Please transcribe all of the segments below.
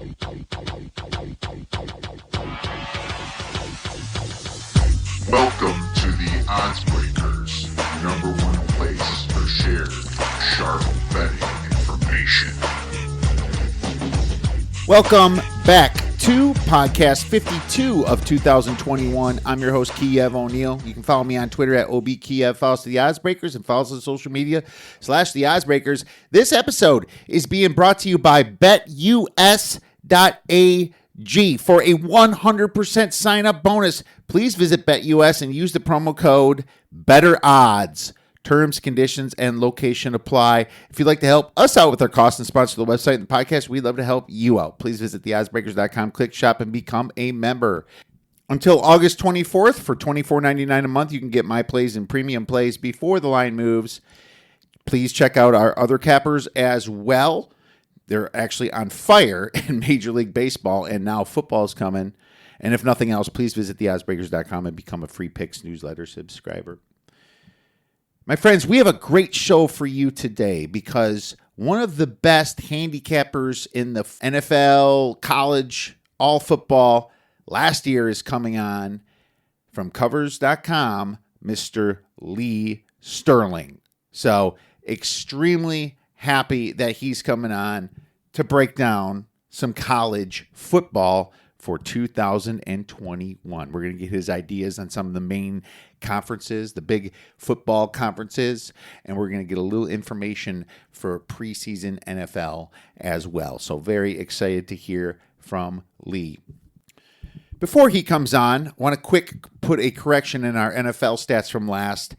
Welcome to the Odds Breakers, number one place for shared, sharp betting information. Welcome back to podcast 52 of 2021. I'm your host, Kiev O'Neill. You can follow me on Twitter at OBKiev. Follow us to the Odds Breakers and follow us on social media / the Odds Breakers. This episode is being brought to you by BetUS.ag. For a 100% sign-up bonus, please visit BetUS and use the promo code BetterOdds. Terms, conditions, and location apply. If you'd like to help us out with our costs and sponsor the website and the podcast, we'd love to help you out. Please visit theoddsbreakers.com, click shop, and become a member. Until August 24th, for $24.99 a month, you can get my plays and premium plays before the line moves. Please check out our other cappers as well. They're actually on fire in Major League Baseball, and now football's coming. And if nothing else, please visit theoddsbreakers.com and become a free picks newsletter subscriber. My friends, we have a great show for you today because one of the best handicappers in the NFL, college, all football last year is coming on from covers.com, Mr. Lee Sterling. So extremely happy that he's coming on to break down some college football for 2021. We're going to get his ideas on some of the main conferences, the big football conferences, and we're going to get a little information for preseason NFL as well. So very excited to hear from Lee. Before he comes on, I want to quick put a correction in our NFL stats from last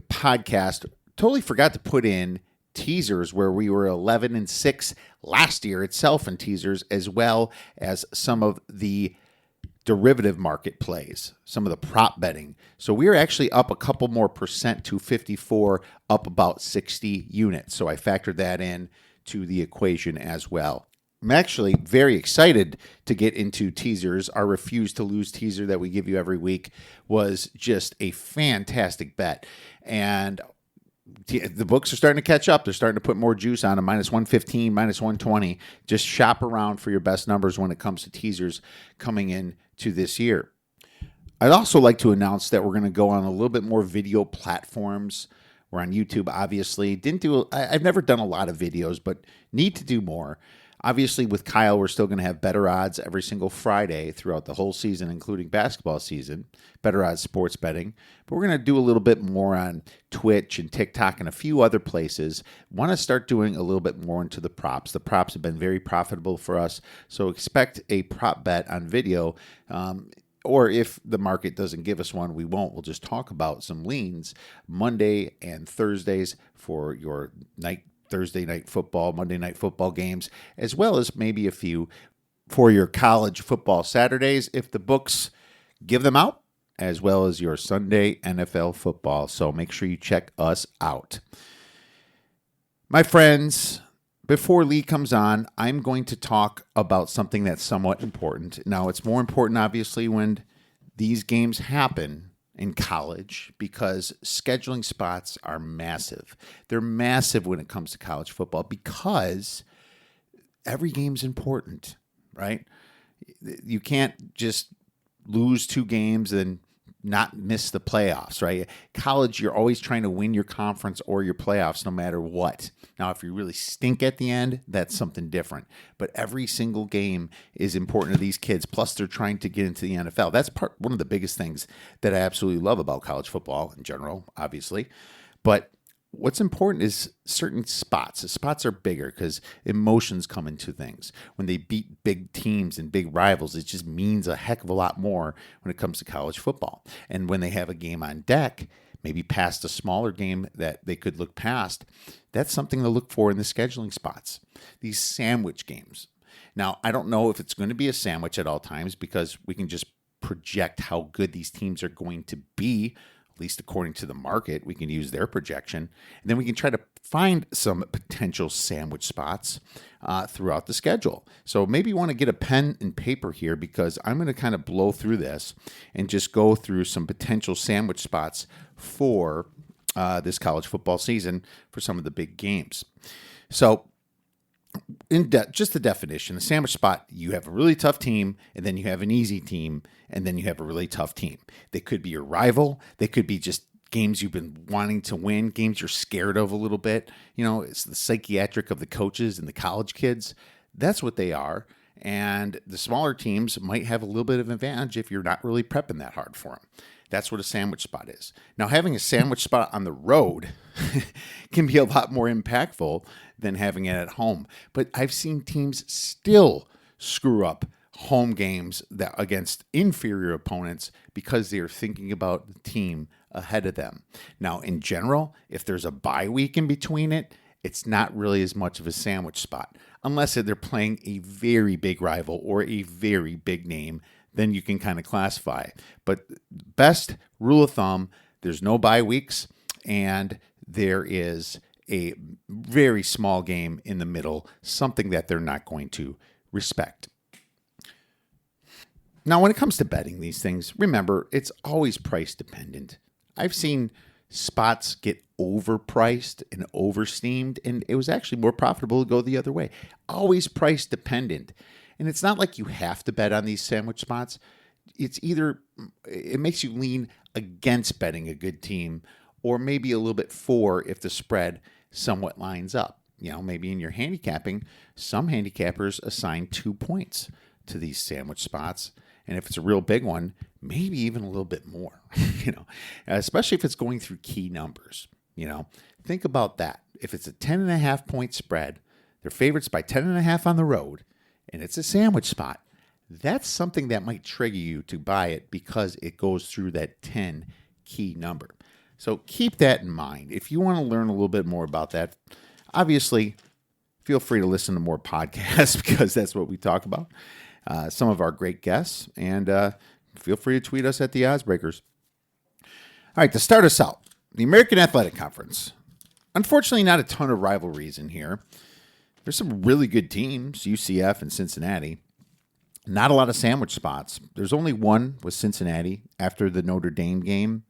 podcast. Totally forgot to put in teasers where we were 11-6 last year itself in teasers, as well as some of the derivative market plays, some of the prop betting. So we are actually up a couple more percent to 54, up about 60 units. So I factored that in to the equation as well. I'm actually very excited to get into teasers. Our Refuse to Lose teaser that we give you every week was just a fantastic bet. And the books are starting to catch up. They're starting to put more juice on them. -115, -120. Just shop around for your best numbers when it comes to teasers coming in to this year. I'd also like to announce that we're going to go on a little bit more video platforms. We're on YouTube, obviously. I've never done a lot of videos, but need to do more. Obviously, with Kyle, we're still going to have Better Odds every single Friday throughout the whole season, including basketball season, Better Odds sports betting. But we're going to do a little bit more on Twitch and TikTok and a few other places. Want to start doing a little bit more into the props. The props have been very profitable for us, so expect a prop bet on video. Or if the market doesn't give us one, we won't. We'll just talk about some leans Monday and Thursdays for your Thursday night football, Monday night football games, as well as maybe a few for your college football Saturdays if the books give them out, as well as your Sunday NFL football. So make sure you check us out. My friends, before Lee comes on, I'm going to talk about something that's somewhat important. Now, it's more important, obviously, when these games happen in college because scheduling spots are massive. They're massive when it comes to college football because every game's important, right? You can't just lose 2 games and not miss the playoffs, right? College, you're always trying to win your conference or your playoffs no matter what. Now, if you really stink at the end, that's something different. But every single game is important to these kids. Plus, they're trying to get into the NFL. That's one of the biggest things that I absolutely love about college football in general, obviously. But what's important is certain spots. The spots are bigger because emotions come into things. When they beat big teams and big rivals, it just means a heck of a lot more when it comes to college football. And when they have a game on deck, maybe past a smaller game that they could look past, that's something to look for in the scheduling spots. These sandwich games. Now, I don't know if it's going to be a sandwich at all times because we can just project how good these teams are going to be. At least according to the market, we can use their projection. And then we can try to find some potential sandwich spots throughout the schedule. So maybe you want to get a pen and paper here because I'm going to kind of blow through this and just go through some potential sandwich spots for this college football season for some of the big games. So just the definition, the sandwich spot, you have a really tough team, and then you have an easy team, and then you have a really tough team. They could be your rival. They could be just games you've been wanting to win, games you're scared of a little bit. It's the psychiatric of the coaches and the college kids. That's what they are. And the smaller teams might have a little bit of advantage if you're not really prepping that hard for them. That's what a sandwich spot is. Now, having a sandwich spot on the road can be a lot more impactful than having it at home. But I've seen teams still screw up home games against inferior opponents because they're thinking about the team ahead of them. Now, in general, if there's a bye week in between it, it's not really as much of a sandwich spot. Unless they're playing a very big rival or a very big name, then you can kind of classify. But best rule of thumb, there's no bye weeks, and there is a very small game in the middle, something that they're not going to respect. Now, when it comes to betting these things, remember, it's always price dependent. I've seen spots get overpriced and oversteamed, and it was actually more profitable to go the other way. Always price dependent. And it's not like you have to bet on these sandwich spots. It's either it makes you lean against betting a good team, or maybe a little bit for if the spread somewhat lines up. Maybe in your handicapping, some handicappers assign 2 points to these sandwich spots. And if it's a real big one, maybe even a little bit more, especially if it's going through key numbers. Think about that. If it's a 10.5 point spread, they're favorites by 10.5 on the road, and it's a sandwich spot, that's something that might trigger you to buy it because it goes through that 10 key number. So keep that in mind. If you want to learn a little bit more about that, obviously feel free to listen to more podcasts because that's what we talk about. Some of our great guests, and feel free to tweet us at the Oddsbreakers. All right, to start us out, the American Athletic Conference. Unfortunately, not a ton of rivalries in here. There's some really good teams, UCF and Cincinnati. Not a lot of sandwich spots. There's only one with Cincinnati. After the Notre Dame game,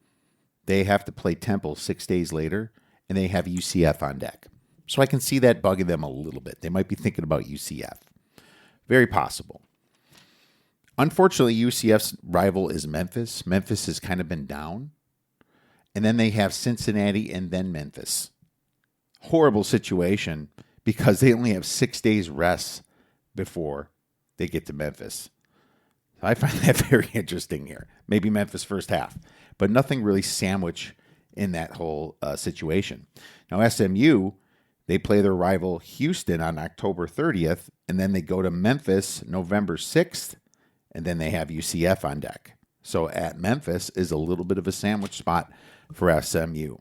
they have to play Temple 6 days later, and they have UCF on deck. So I can see that bugging them a little bit. They might be thinking about UCF. Very possible. Unfortunately, UCF's rival is Memphis. Memphis has kind of been down. And then they have Cincinnati and then Memphis. Horrible situation because they only have 6 days rest before they get to Memphis. I find that very interesting here. Maybe Memphis first half, but nothing really sandwich in that whole situation. Now, SMU, they play their rival Houston on October 30th, and then they go to Memphis November 6th, and then they have UCF on deck. So at Memphis is a little bit of a sandwich spot for SMU.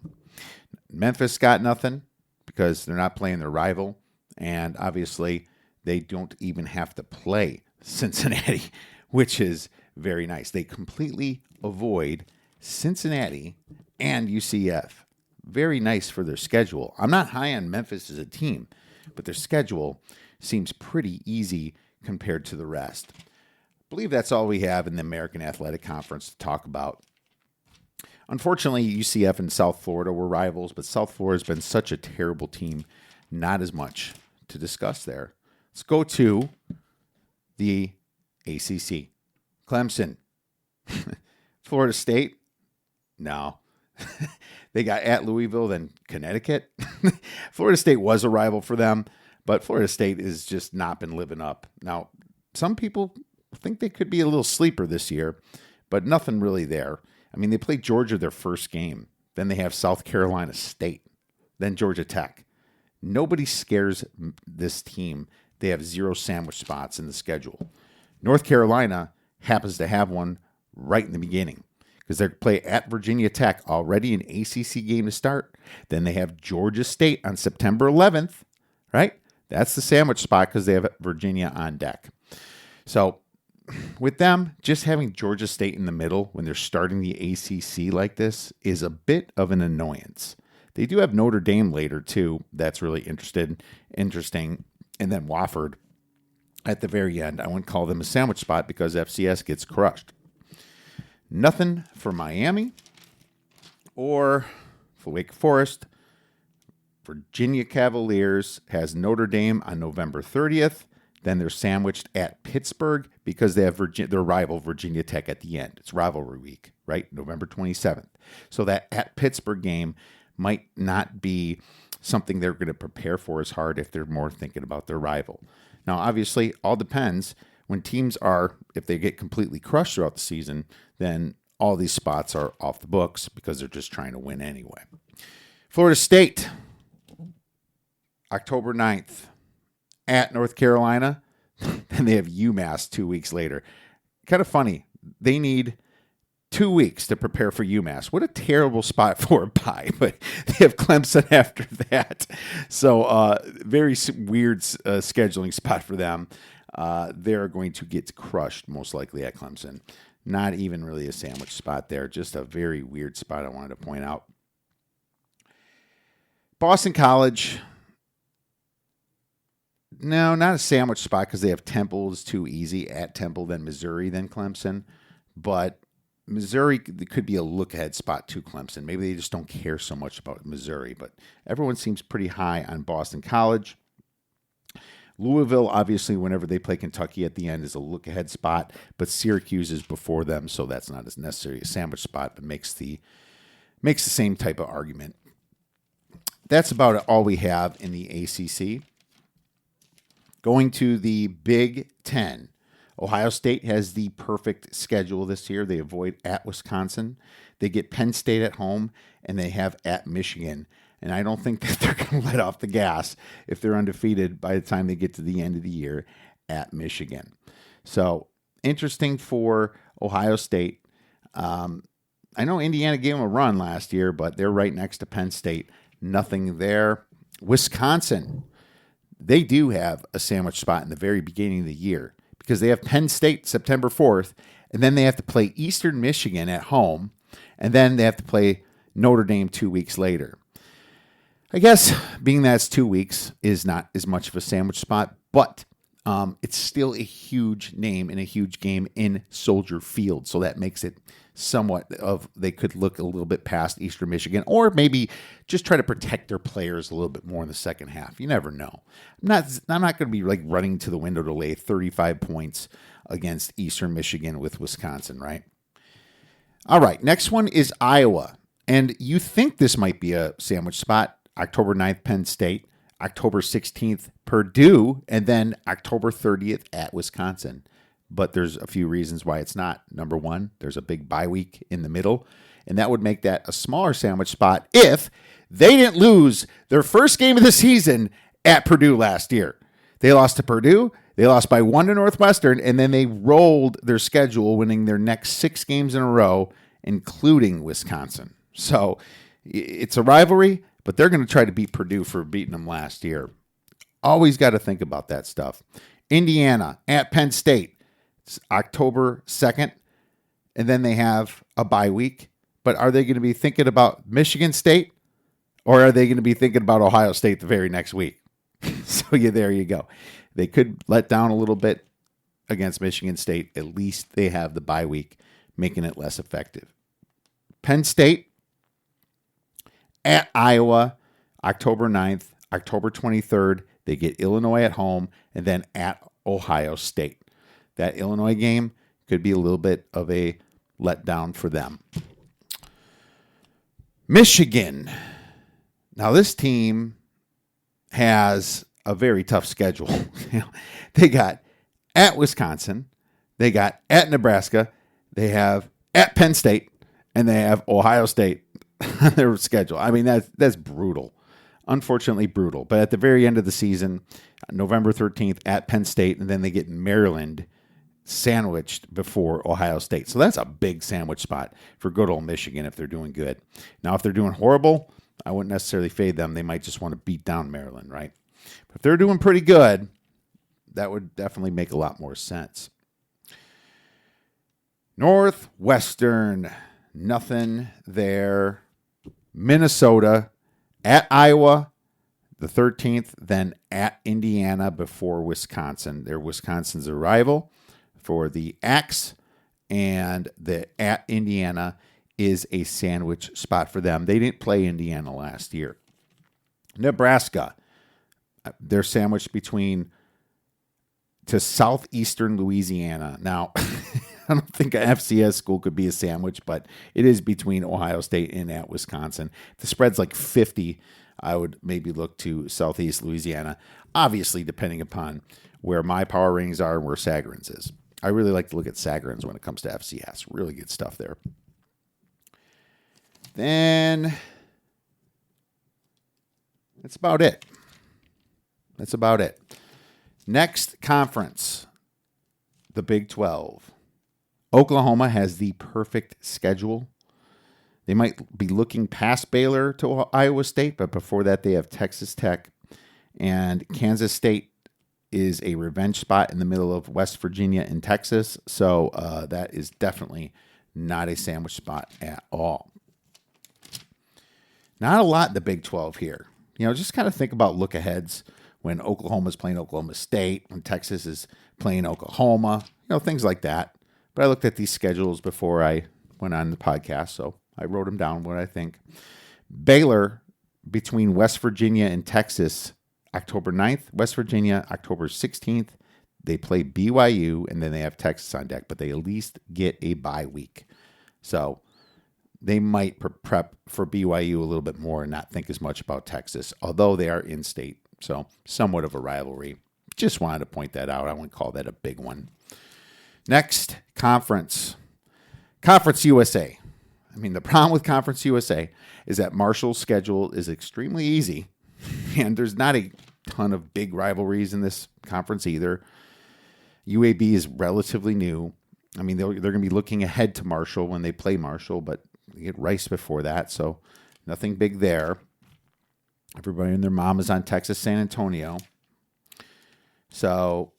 Memphis got nothing because they're not playing their rival, and obviously they don't even have to play Cincinnati, which is very nice. They completely avoid Cincinnati and UCF. Very nice for their schedule. I'm not high on Memphis as a team, but their schedule seems pretty easy compared to the rest. I believe that's all we have in the American Athletic Conference to talk about. Unfortunately, UCF and South Florida were rivals, but South Florida has been such a terrible team. Not as much to discuss there. Let's go to the ACC. Clemson. Florida State. No. They got at Louisville, then Connecticut. Florida State was a rival for them, but Florida State has just not been living up. Now, some people think they could be a little sleeper this year, but nothing really there. I mean, they played Georgia their first game. Then they have South Carolina State. Then Georgia Tech. Nobody scares this team. They have 0 sandwich spots in the schedule. North Carolina happens to have one right in the beginning because they play at Virginia Tech, already an ACC game to start. Then they have Georgia State on September 11th, right? That's the sandwich spot because they have Virginia on deck. So with them, just having Georgia State in the middle when they're starting the ACC like this is a bit of an annoyance. They do have Notre Dame later, too. That's really interesting. And then Wofford at the very end. I wouldn't call them a sandwich spot because FCS gets crushed. Nothing for Miami or for Wake Forest. Virginia Cavaliers has Notre Dame on November 30th. Then they're sandwiched at Pittsburgh because they have their rival Virginia Tech at the end. It's rivalry week, right? November 27th. So that at Pittsburgh game might not be something they're going to prepare for as hard if they're more thinking about their rival. Now, obviously, all depends. When teams are, if they get completely crushed throughout the season, then all these spots are off the books because they're just trying to win anyway. Florida State, October 9th, at North Carolina. Then they have UMass 2 weeks later. Kind of funny. They need 2 weeks to prepare for UMass. What a terrible spot for a bye, but they have Clemson after that. So very weird scheduling spot for them. They're going to get crushed most likely at Clemson. Not even really a sandwich spot there. Just a very weird spot I wanted to point out. Boston College. No, not a sandwich spot because they have Temple is too easy at Temple, then Missouri, then Clemson. But Missouri could be a look-ahead spot to Clemson. Maybe they just don't care so much about Missouri. But everyone seems pretty high on Boston College. Louisville, obviously, whenever they play Kentucky at the end, is a look-ahead spot. But Syracuse is before them, so that's not as necessarily a sandwich spot, but makes the same type of argument. That's about all we have in the ACC. Going to the Big Ten. Ohio State has the perfect schedule this year. They avoid at Wisconsin. They get Penn State at home, and they have at Michigan. And I don't think that they're going to let off the gas if they're undefeated by the time they get to the end of the year at Michigan. So, interesting for Ohio State. I know Indiana gave them a run last year, but they're right next to Penn State. Nothing there. Wisconsin. They do have a sandwich spot in the very beginning of the year because they have Penn State September 4th, and then they have to play Eastern Michigan at home, and then they have to play Notre Dame 2 weeks later. I guess being that it's 2 weeks is not as much of a sandwich spot, but it's still a huge name and a huge game in Soldier Field, so that makes it somewhat of they could look a little bit past Eastern Michigan or maybe just try to protect their players a little bit more in the second half. You never know. I'm not going to be like running to the window to lay 35 points against Eastern Michigan with Wisconsin, right? All right, next one is Iowa. And you think this might be a sandwich spot. October 9th, Penn State. October 16th, Purdue. And then October 30th at Wisconsin. But there's a few reasons why it's not. Number one, there's a big bye week in the middle, and that would make that a smaller sandwich spot if they didn't lose their first game of the season at Purdue last year. They lost to Purdue, they lost by 1 to Northwestern, and then they rolled their schedule, winning their next 6 games in a row, including Wisconsin. So it's a rivalry, but they're going to try to beat Purdue for beating them last year. Always got to think about that stuff. Indiana at Penn State. It's October 2nd, and then they have a bye week. But are they going to be thinking about Michigan State, or are they going to be thinking about Ohio State the very next week? So yeah, there you go. They could let down a little bit against Michigan State. At least they have the bye week, making it less effective. Penn State at Iowa, October 9th, October 23rd. They get Illinois at home, and then at Ohio State. That Illinois game could be a little bit of a letdown for them. Michigan. Now, this team has a very tough schedule. They got at Wisconsin. They got at Nebraska. They have at Penn State. And they have Ohio State on their schedule. I mean, that's brutal. Unfortunately brutal. But at the very end of the season, November 13th at Penn State, and then they get Maryland sandwiched before Ohio State. So that's a big sandwich spot for good old Michigan if they're doing good. Now, if they're doing horrible, I wouldn't necessarily fade them. They might just want to beat down Maryland, right? But if they're doing pretty good, that would definitely make a lot more sense. Northwestern, nothing there. Minnesota at Iowa, the 13th, then at Indiana before Wisconsin. They're Wisconsin's rival for the Axe, and the at Indiana is a sandwich spot for them. They didn't play Indiana last year. Nebraska, they're sandwiched to southeastern Louisiana. Now, I don't think an FCS school could be a sandwich, but it is between Ohio State and at Wisconsin. If the spread's like 50, I would maybe look to southeast Louisiana, obviously depending upon where my power ratings are and where Sagarin's is. I really like to look at Sagarin's when it comes to FCS. Really good stuff there. Then that's about it. Next conference, the Big 12. Oklahoma has the perfect schedule. They might be looking past Baylor to Iowa State, but before that they have Texas Tech. And Kansas State is a revenge spot in the middle of West Virginia and Texas. So that is definitely not a sandwich spot at all. Not a lot in the Big 12 here. Just kind of think about look-aheads when Oklahoma's playing Oklahoma State, when Texas is playing Oklahoma, things like that. But I looked at these schedules before I went on the podcast, so I wrote them down, what I think. Baylor, between West Virginia and Texas, October 9th. West Virginia, October 16th. They play BYU, and then they have Texas on deck, but they at least get a bye week. So they might prep for BYU a little bit more and not think as much about Texas, although they are in-state. So somewhat of a rivalry. Just wanted to point that out. I wouldn't call that a big one. Next, Conference USA. The problem with Conference USA is that Marshall's schedule is extremely easy, and there's not a ton of big rivalries in this conference either. UAB is relatively new. They're going to be looking ahead to Marshall when they play Marshall, but they get Rice before that, so nothing big there. Everybody and their mom is on Texas San Antonio. So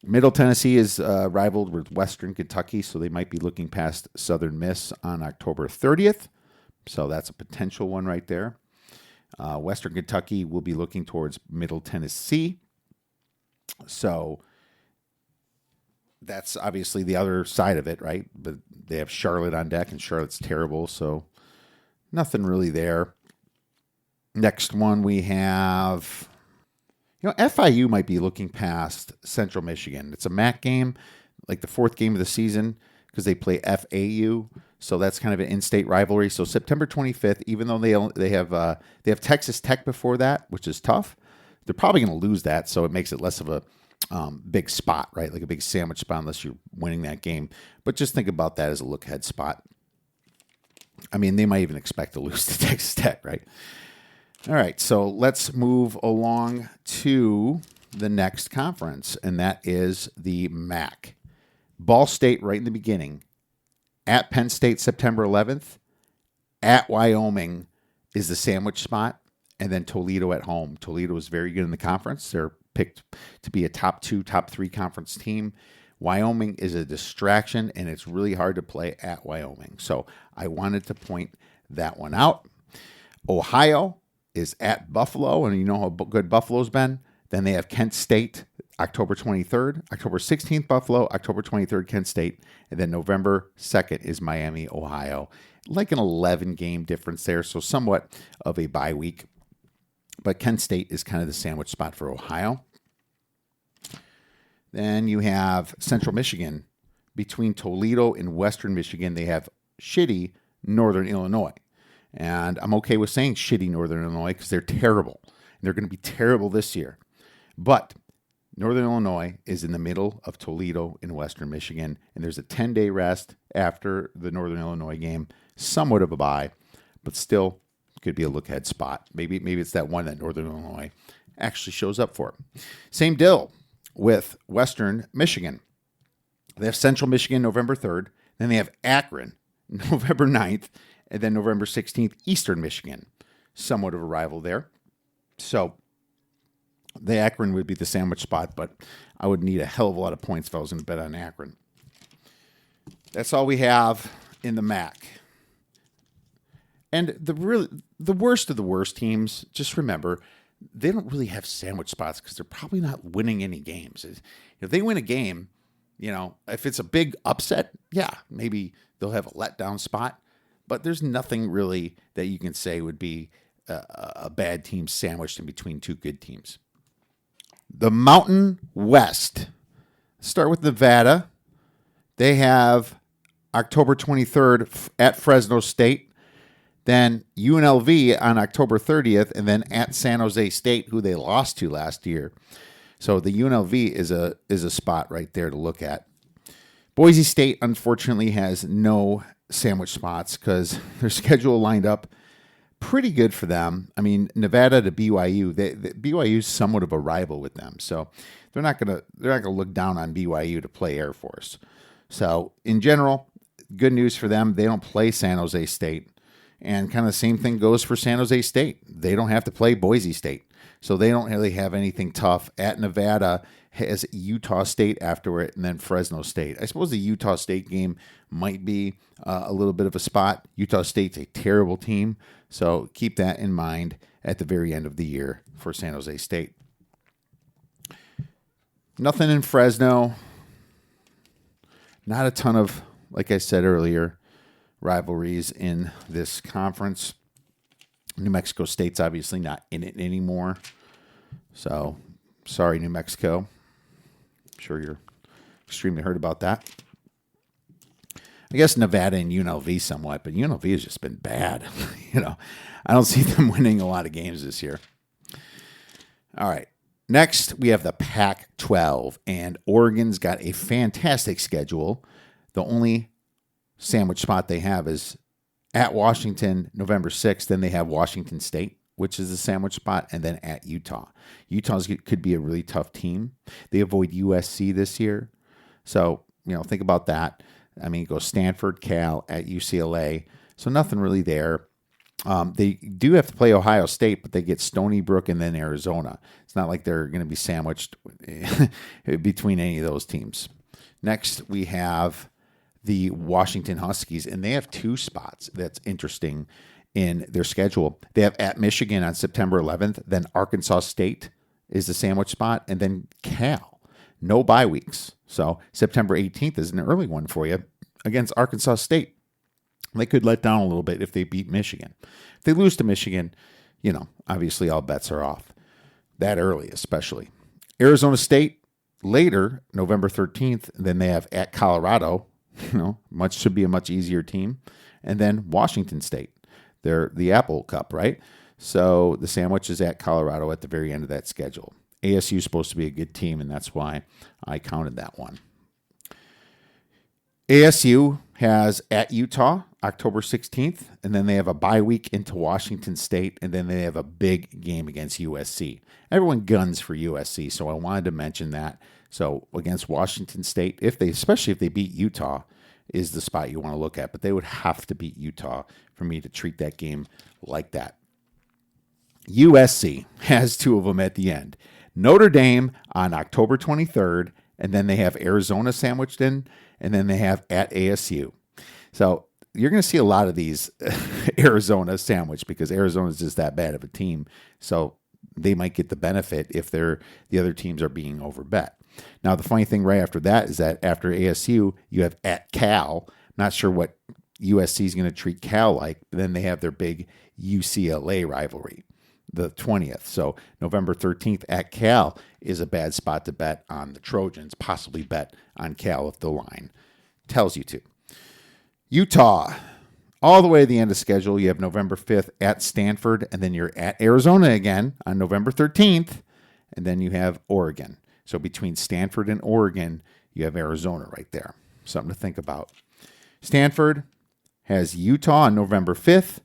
Middle Tennessee is rivaled with Western Kentucky, so they might be looking past Southern Miss on October 30th. So that's a potential one right there. Western Kentucky will be looking towards Middle Tennessee. So that's obviously the other side of it, right? But they have Charlotte on deck, and Charlotte's terrible, so nothing really there. Next one we have, FIU might be looking past Central Michigan. It's a MAC game, like the fourth game of the season, because they play FAU. So that's kind of an in-state rivalry. So September 25th, even though they have Texas Tech before that, which is tough, they're probably going to lose that. So it makes it less of a big spot, right? Like a big sandwich spot unless you're winning that game. But just think about that as a look-ahead spot. They might even expect to lose to Texas Tech, right? All right, so let's move along to the next conference, and that is the MAC. Ball State right in the beginning. At Penn State, September 11th. At Wyoming is the sandwich spot, and then Toledo at home. Toledo is very good in the conference. They're picked to be a top 2, top 3 conference team. Wyoming is a distraction, and it's really hard to play at Wyoming. So I wanted to point that one out. Ohio is at Buffalo, and you know how good Buffalo's been. Then they have Kent State, October 23rd, October 16th, Buffalo, October 23rd, Kent State, and then November 2nd is Miami, Ohio. Like an 11-game difference there, so somewhat of a bye week. But Kent State is kind of the sandwich spot for Ohio. Then you have Central Michigan. Between Toledo and Western Michigan, they have shitty Northern Illinois. And I'm okay with saying shitty Northern Illinois because they're terrible. And they're going to be terrible this year. But Northern Illinois is in the middle of Toledo and Western Michigan. And there's a 10-day rest after the Northern Illinois game. Somewhat of a bye, but still could be a look-ahead spot. Maybe it's that one that Northern Illinois actually shows up for. Same deal with Western Michigan. They have Central Michigan November 3rd. Then they have Akron November 9th. And then November 16th, Eastern Michigan. Somewhat of a rival there. So the Akron would be the sandwich spot, but I would need a hell of a lot of points if I was going to bet on Akron. That's all we have in the MAC. And the worst of the worst teams, just remember, they don't really have sandwich spots because they're probably not winning any games. If they win a game, if it's a big upset, yeah, maybe they'll have a letdown spot. But there's nothing really that you can say would be a bad team sandwiched in between two good teams. The Mountain West. Start with Nevada. They have October 23rd at Fresno State. Then UNLV on October 30th, and then at San Jose State, who they lost to last year. So the UNLV is a spot right there to look at. Boise State, unfortunately, has no sandwich spots because their schedule lined up pretty good for them. I mean, Nevada to BYU, BYU is somewhat of a rival with them, so they're not gonna look down on BYU to play Air Force. So in general, good news for them. They don't play San Jose State, and kind of the same thing goes for San Jose State. They don't have to play Boise State, so they don't really have anything tough. At Nevada has Utah State afterward, and then Fresno State. I suppose the Utah State game might be a little bit of a spot. Utah State's a terrible team, so keep that in mind at the very end of the year for San Jose State. Nothing in Fresno. Not a ton of, like I said earlier, rivalries in this conference. New Mexico State's obviously not in it anymore. So, sorry, New Mexico. I'm sure you're extremely hurt about that. I guess Nevada and UNLV somewhat, but UNLV has just been bad. I don't see them winning a lot of games this year. All right. Next, we have the Pac-12, and Oregon's got a fantastic schedule. The only sandwich spot they have is at Washington, November 6th. Then they have Washington State, which is a sandwich spot, and then at Utah. Utah's could be a really tough team. They avoid USC this year. So, think about that. I mean, go Stanford, Cal, at UCLA. So nothing really there. They do have to play Ohio State, but they get Stony Brook and then Arizona. It's not like they're going to be sandwiched between any of those teams. Next, we have the Washington Huskies, and they have two spots that's interesting in their schedule. They have at Michigan on September 11th, then Arkansas State is the sandwich spot, and then Cal. No bye weeks. So September 18th is an early one for you against Arkansas State. They could let down a little bit if they beat Michigan. If they lose to Michigan, obviously all bets are off. That early, especially. Arizona State, later, November 13th. Then they have at Colorado. Should be a much easier team. And then Washington State. They're the Apple Cup, right? So the sandwich is at Colorado at the very end of that schedule. ASU is supposed to be a good team, and that's why I counted that one. ASU has at Utah, October 16th, and then they have a bye week into Washington State, and then they have a big game against USC. Everyone guns for USC, so I wanted to mention that. So against Washington State, especially if they beat Utah, is the spot you want to look at, but they would have to beat Utah for me to treat that game like that. USC has two of them at the end. Notre Dame on October 23rd, and then they have Arizona sandwiched in, and then they have at ASU. So you're going to see a lot of these Arizona sandwich because Arizona is just that bad of a team. So they might get the benefit if the other teams are being overbet. Now, the funny thing right after that is that after ASU, you have at Cal. Not sure what USC is going to treat Cal like, but then they have their big UCLA rivalry, the 20th. So November 13th at Cal is a bad spot to bet on the Trojans, possibly bet on Cal if the line tells you to. Utah, all the way to the end of schedule, you have November 5th at Stanford, and then you're at Arizona again on November 13th, and then you have Oregon. So between Stanford and Oregon, you have Arizona right there. Something to think about. Stanford has Utah on November 5th.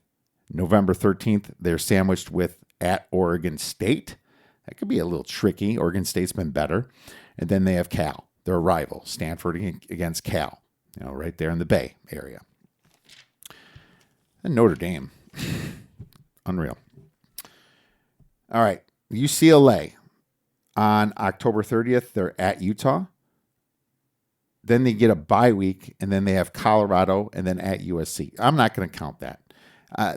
November 13th, they're sandwiched with at Oregon State. That could be a little tricky. Oregon State's been better. And then they have Cal, their rival, Stanford against Cal, right there in the Bay area. And Notre Dame. Unreal. All right, UCLA. On October 30th, they're at Utah. Then they get a bye week, and then they have Colorado, and then at USC. I'm not going to count that.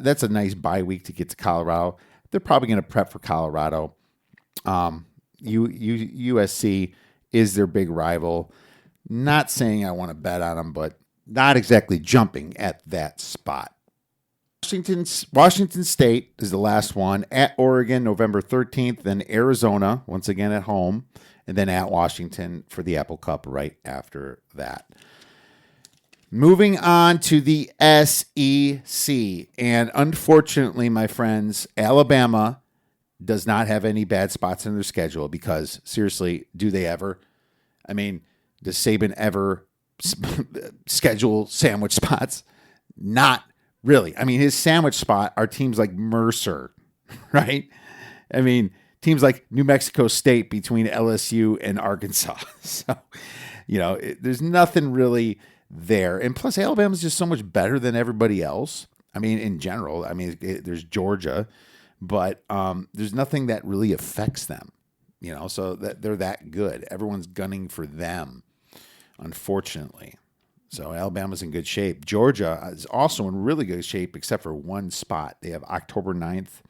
That's a nice bye week to get to Colorado. They're probably going to prep for Colorado. USC is their big rival. Not saying I want to bet on them, but not exactly jumping at that spot. Washington State is the last one. At Oregon, November 13th. Then Arizona, once again at home. And then at Washington for the Apple Cup right after that. Moving on to the SEC. And unfortunately, my friends, Alabama does not have any bad spots in their schedule because, seriously, do they ever? I mean, does Saban ever schedule sandwich spots? Not really. I mean, his sandwich spot are teams like Mercer, right? I mean, teams like New Mexico State between LSU and Arkansas. So, there's nothing really there. And plus, Alabama's just so much better than everybody else. I mean, in general, there's Georgia, but there's nothing that really affects them, so that they're that good. Everyone's gunning for them, unfortunately. So Alabama's in good shape. Georgia is also in really good shape, except for one spot. They have October 9th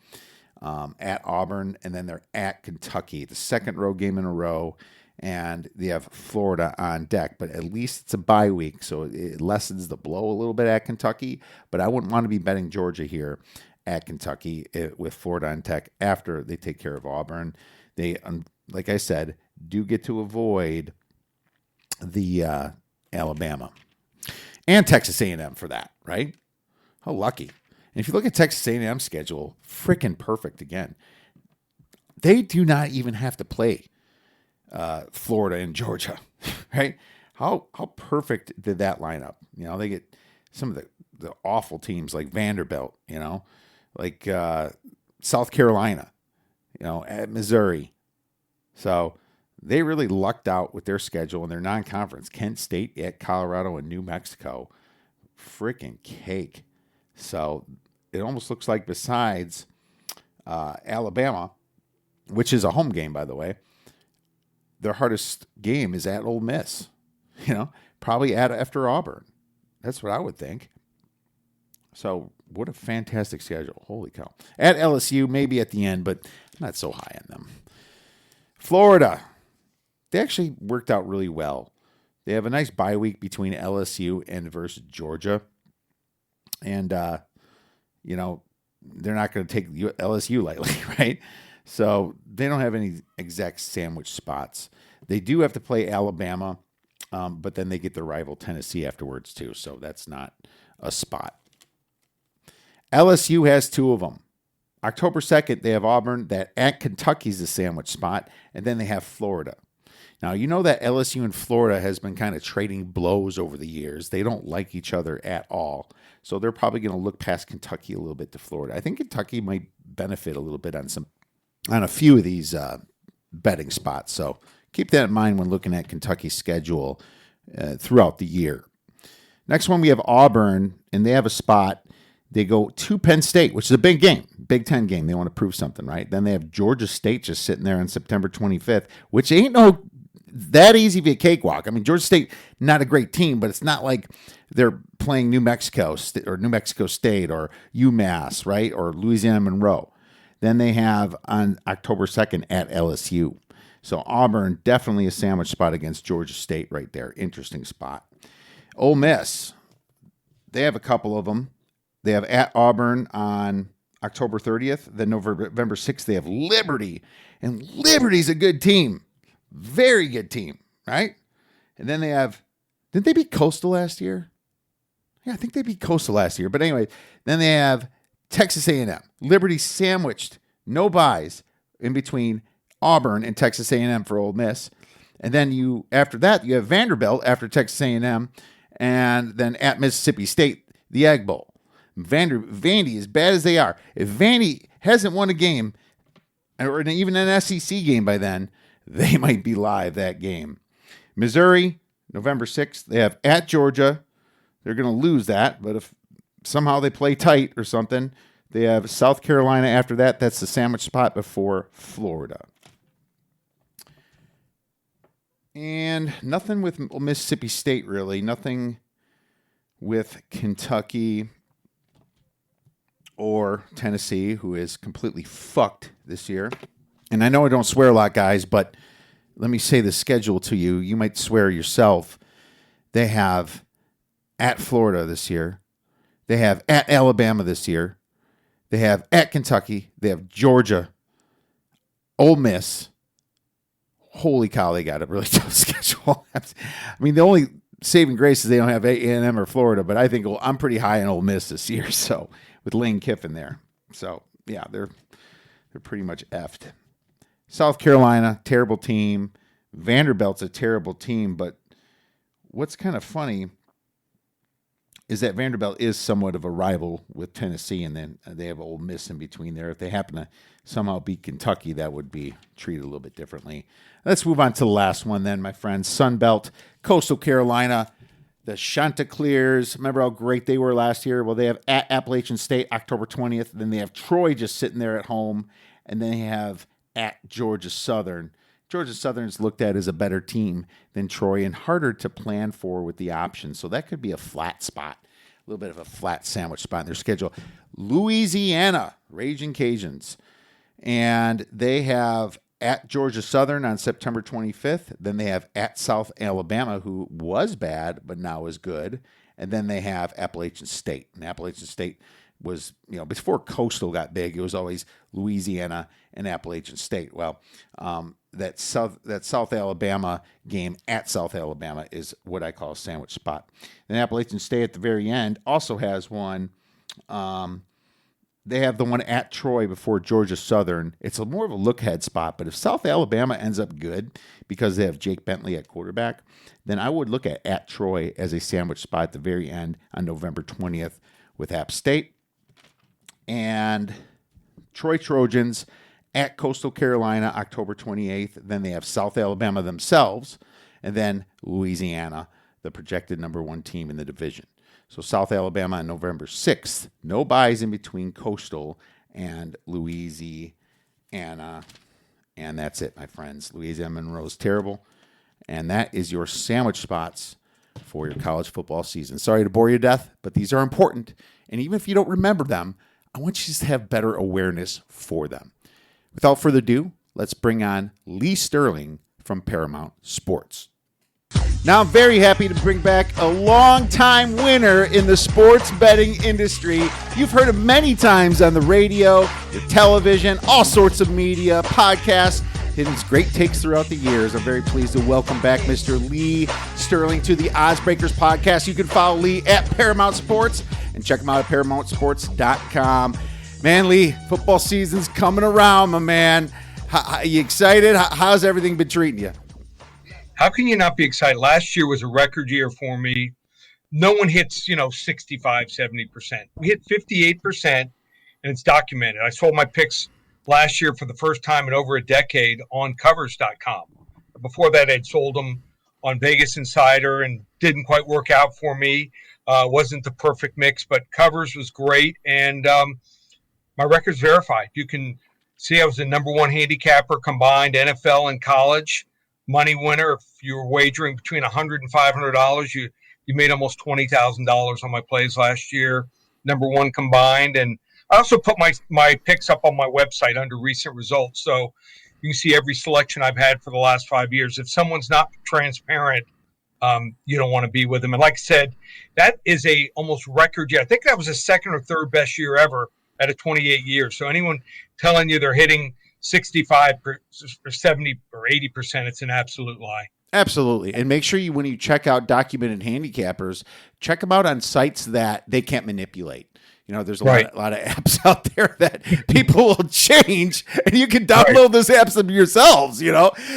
at Auburn, and then they're at Kentucky, the second road game in a row, and they have Florida on deck. But at least it's a bye week, so it lessens the blow a little bit at Kentucky. But I wouldn't want to be betting Georgia here at Kentucky with Florida on deck after they take care of Auburn. They, like I said, do get to avoid the Alabama. And Texas A&M for that, right? How lucky. And if you look at Texas A&M's schedule, freaking perfect again. They do not even have to play Florida and Georgia, right? How perfect did that line up? They get some of the awful teams like Vanderbilt, like South Carolina, at Missouri. So they really lucked out with their schedule and their non-conference. Kent State at Colorado and New Mexico. Freaking cake. So it almost looks like besides Alabama, which is a home game, by the way, their hardest game is at Ole Miss. Probably after Auburn. That's what I would think. So what a fantastic schedule. Holy cow. At LSU, maybe at the end, but not so high on them. Florida. They actually worked out really well. They have a nice bye week between LSU and versus Georgia. And, they're not going to take LSU lightly, right? So they don't have any exact sandwich spots. They do have to play Alabama, but then they get their rival Tennessee afterwards too. So that's not a spot. LSU has two of them. October 2nd, they have Auburn. That at Kentucky's the sandwich spot. And then they have Florida. Now, that LSU and Florida has been kind of trading blows over the years. They don't like each other at all. So they're probably going to look past Kentucky a little bit to Florida. I think Kentucky might benefit a little bit on a few of these betting spots. So keep that in mind when looking at Kentucky's schedule throughout the year. Next one, we have Auburn, and they have a spot. They go to Penn State, which is a big game, Big Ten game. They want to prove something, right? Then they have Georgia State just sitting there on September 25th, which ain't no that easy of a cakewalk. I mean, Georgia State, not a great team, but it's not like they're playing New Mexico State or UMass, right? Or Louisiana Monroe. Then they have on October 2nd at LSU. So Auburn, definitely a sandwich spot against Georgia State right there. Interesting spot. Ole Miss, they have a couple of them. They have at Auburn on October 30th. Then November 6th, they have Liberty. And Liberty's a good team. Very good team, right? And then they have, didn't they beat Coastal last year? Yeah, I think they beat Coastal last year. But anyway, then they have Texas A&M. Liberty sandwiched, no buys in between Auburn and Texas A&M for Ole Miss. And then after that, you have Vanderbilt after Texas A&M, and then at Mississippi State, the Egg Bowl. Vandy, as bad as they are, if Vandy hasn't won a game, or even an SEC game by then, they might be live that game. Missouri, November 6th, they have at Georgia. They're going to lose that, but if somehow they play tight or something, they have South Carolina after that. That's the sandwich spot before Florida. And nothing with Mississippi State, really. Nothing with Kentucky or Tennessee, who is completely fucked this year. And I know I don't swear a lot, guys, but let me say the schedule to you. You might swear yourself. They have at Florida this year. They have at Alabama this year. They have at Kentucky. They have Georgia, Ole Miss. Holy cow, they got a really tough schedule. I mean, the only saving grace is they don't have A&M or Florida, but I think I'm pretty high on Ole Miss this year. So with Lane Kiffin there, so yeah, they're pretty much effed. South Carolina, terrible team. Vanderbilt's a terrible team, but what's kind of funny is that Vanderbilt is somewhat of a rival with Tennessee, and then they have Ole Miss in between there. If they happen to somehow beat Kentucky, that would be treated a little bit differently. Let's move on to the last one then, my friends. Sun Belt, Coastal Carolina, the Chanticleers. Remember how great they were last year? Well, they have at Appalachian State, October 20th. Then they have Troy just sitting there at home, and then they have at Georgia Southern. Georgia Southern's looked at as a better team than Troy and harder to plan for with the options. So that could be a flat spot, a little bit of a flat sandwich spot in their schedule. Louisiana, Raging Cajuns. And they have at Georgia Southern on September 25th. Then they have at South Alabama, who was bad, but now is good. And then they have Appalachian State. And Appalachian State was, before Coastal got big, it was always Louisiana and Appalachian State. Well, that South Alabama game at South Alabama is what I call a sandwich spot. And Appalachian State at the very end also has one. They have the one at Troy before Georgia Southern. It's more of a look-ahead spot, but if South Alabama ends up good because they have Jake Bentley at quarterback, then I would look at Troy as a sandwich spot at the very end on November 20th with App State. And Troy Trojans at Coastal Carolina, October 28th. Then they have South Alabama themselves, and then Louisiana, the projected number one team in the division. So South Alabama on November 6th. No buys in between Coastal and Louisiana. And that's it, my friends. Louisiana Monroe's terrible. And that is your sandwich spots for your college football season. Sorry to bore you to death, but these are important. And even if you don't remember them, I want you to have better awareness for them. Without further ado, let's bring on Lee Sterling from Paramount Sports. Now, I'm very happy to bring back a longtime winner in the sports betting industry. You've heard him many times on the radio, the television, all sorts of media, podcasts, and his great takes throughout the years. I'm very pleased to welcome back Mr. Lee Sterling to the Oddsbreakers podcast. You can follow Lee at Paramount Sports and check him out at ParamountSports.com. Man, Lee, football season's coming around, my man. Are you excited? How's everything been treating you? How can you not be excited? Last year was a record year for me. No one hits, 65, 70%. We hit 58%, and it's documented. I sold my picks last year for the first time in over a decade on covers.com. Before that, I'd sold them on Vegas Insider and didn't quite work out for me. Wasn't the perfect mix, but covers was great, and my record's verified. You can see I was the number one handicapper combined NFL and college. Money winner. If you were wagering between $100 and $500, you made almost $20,000 on my plays last year. Number one combined. And I also put my picks up on my website under recent results. So you can see every selection I've had for the last 5 years. If someone's not transparent, you don't want to be with them. And like I said, that is a almost record year. I think that was the second or third best year ever out of 28 years. So anyone telling you they're hitting 65 or 70 or 80%, it's an absolute lie. Absolutely. And make sure when you check out documented handicappers, check them out on sites that they can't manipulate. There's a lot of apps out there that people will change, and you can download those apps them yourselves,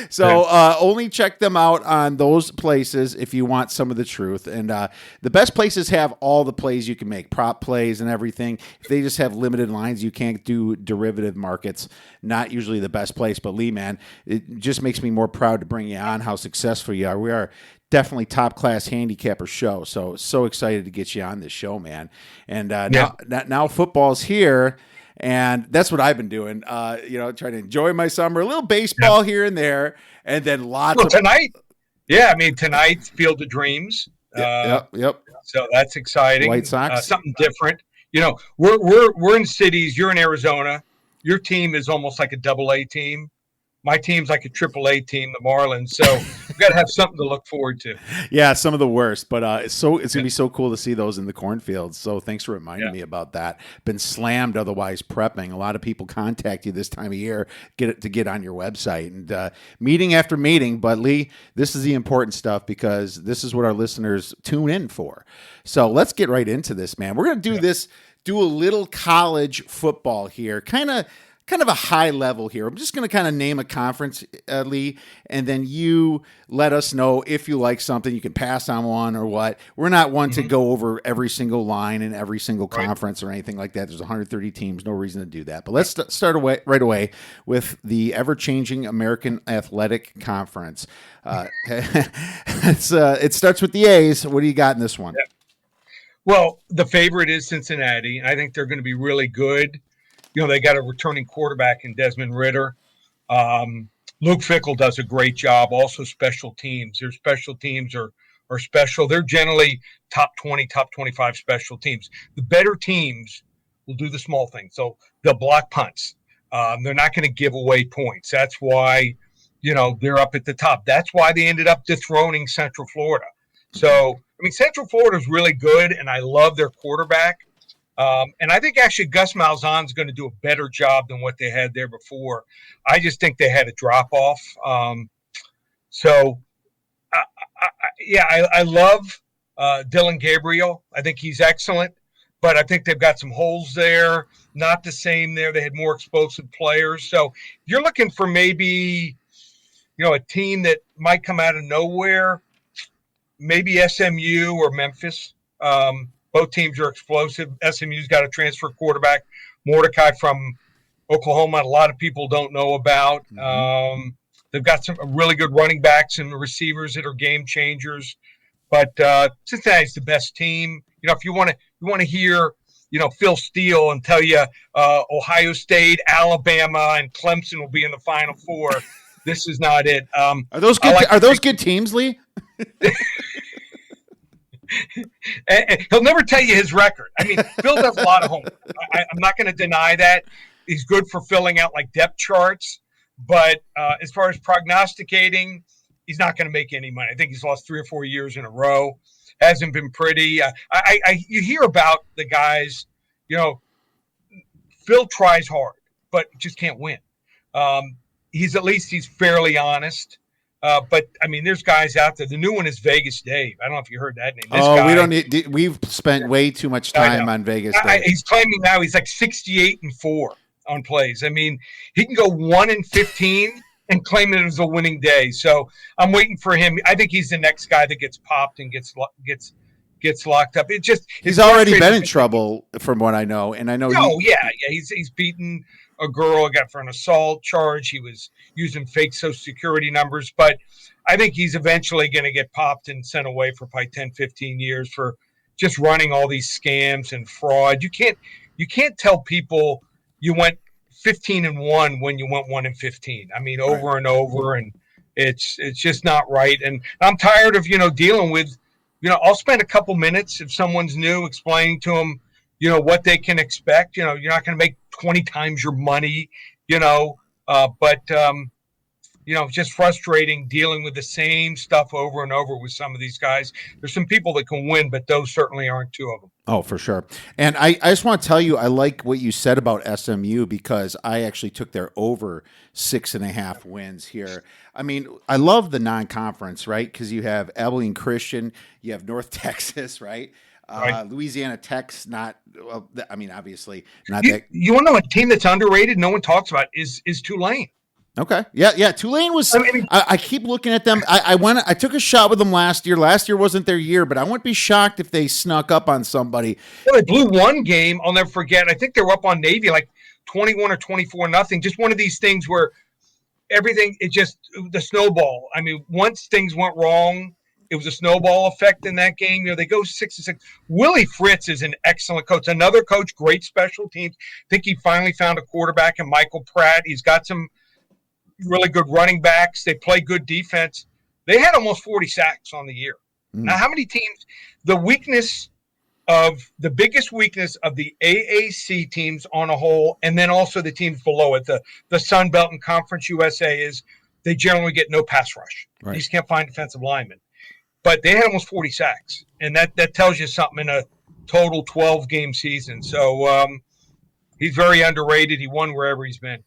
So only check them out on those places if you want some of the truth. And the best places have all the plays you can make, prop plays and everything. If they just have limited lines, you can't do derivative markets. Not usually the best place. But Lee, man, it just makes me more proud to bring you on, how successful you are. We are definitely top-class handicapper show. So excited to get you on this show, man. And now football's here, and that's what I've been doing. Trying to enjoy my summer, a little baseball here and there, and then lots of tonight. Yeah, tonight's Field of Dreams. Yep. So that's exciting. White Sox, something different. We're in cities. You're in Arizona. Your team is almost like a AA team. my team's like a AAA team, the Marlins. So we've got to have something to look forward to. Yeah, some of the worst, but it's going to be so cool to see those in the cornfields. So thanks for reminding me about that. Been slammed otherwise prepping. A lot of people contact you this time of year to get on your website, and meeting after meeting. But Lee, this is the important stuff because this is what our listeners tune in for. So let's get right into this, man. We're going to do a little college football here, kind of a high level here. I'm just going to kind of name a conference, Lee, and then you let us know if you like something. You can pass on one or what. We're not one to go over every single line in every single conference or anything like that. There's 130 teams, no reason to do that. But let's start right away with the ever-changing American Athletic Conference. It starts with the A's. What do you got in this one? Yeah. Well, the favorite is Cincinnati. I think they're going to be really good. They got a returning quarterback in Desmond Ridder. Luke Fickell does a great job. Also special teams. Their special teams are special. They're generally top 20, top 25 special teams. The better teams will do the small things. So they'll block punts. They're not going to give away points. That's why, they're up at the top. That's why they ended up dethroning Central Florida. So, Central Florida is really good, and I love their quarterback. And I think actually Gus Malzahn's going to do a better job than what they had there before. I just think they had a drop off. I love Dylan Gabriel. I think he's excellent, but I think they've got some holes there. Not the same there. They had more explosive players. So if you're looking for maybe, a team that might come out of nowhere, maybe SMU or Memphis. Both teams are explosive. SMU's got a transfer quarterback, Mordecai from Oklahoma. A lot of people don't know about. They've got some really good running backs and receivers that are game changers. But Cincinnati's the best team. If you want to hear, Phil Steele and tell you Ohio State, Alabama, and Clemson will be in the Final Four, this is not it. Are those good? Are those good teams, Lee? And he'll never tell you his record. Phil does a lot of homework. I'm not going to deny that. He's good for filling out like depth charts, but as far as prognosticating, he's not going to make any money. I think he's lost 3 or 4 years in a row. Hasn't been pretty. You hear about the guys, Phil tries hard, but just can't win. He's fairly honest. But there's guys out there. The new one is Vegas Dave. I don't know if you heard that name. We've spent way too much time on Vegas Dave. He's claiming now he's like 68-4 on plays. He can go 1-15 and claim it as a winning day. So I'm waiting for him. I think he's the next guy that gets popped and gets locked up. He's already been in trouble from what I know, and I know. He's beaten a girl, got for an assault charge. He was using fake Social Security numbers, but I think he's eventually going to get popped and sent away for probably 10, 15 years for just running all these scams and fraud. You can't tell people you went 15-1 when you went 1-15. Over and over, and it's just not right. And I'm tired of, dealing with, I'll spend a couple minutes if someone's new explaining to them, what they can expect. You're not going to make 20 times your money, but just frustrating dealing with the same stuff over and over with some of these guys. There's some people that can win, but those certainly aren't two of them. Oh, for sure. And I just want to tell you, I like what you said about SMU because I actually took their over 6.5 wins here. I love the non-conference, right? Because you have Abilene Christian, you have North Texas, right? Louisiana Tech's obviously not that. You want to know a team that's underrated? No one talks about is Tulane. Okay. Yeah. Tulane was. I keep looking at them. I took a shot with them last year. Last year wasn't their year, but I wouldn't be shocked if they snuck up on somebody. Well, they blew one game. I'll never forget. I think they were up on Navy like 21 or 24-0. Just one of these things where everything the snowball. Once things went wrong, it was a snowball effect in that game. They go 6-6. Willie Fritz is an excellent coach. Another coach, great special teams. I think he finally found a quarterback in Michael Pratt. He's got some really good running backs. They play good defense. They had almost 40 sacks on the year. Now, how many teams? The weakness of the biggest weakness of the AAC teams on a whole, and then also the teams below it, the Sun Belt and Conference USA, is they generally get no pass rush. Right. You just can't find defensive linemen. But they had almost 40 sacks, and that tells you something in a total 12-game season. So he's very underrated. He won wherever he's been.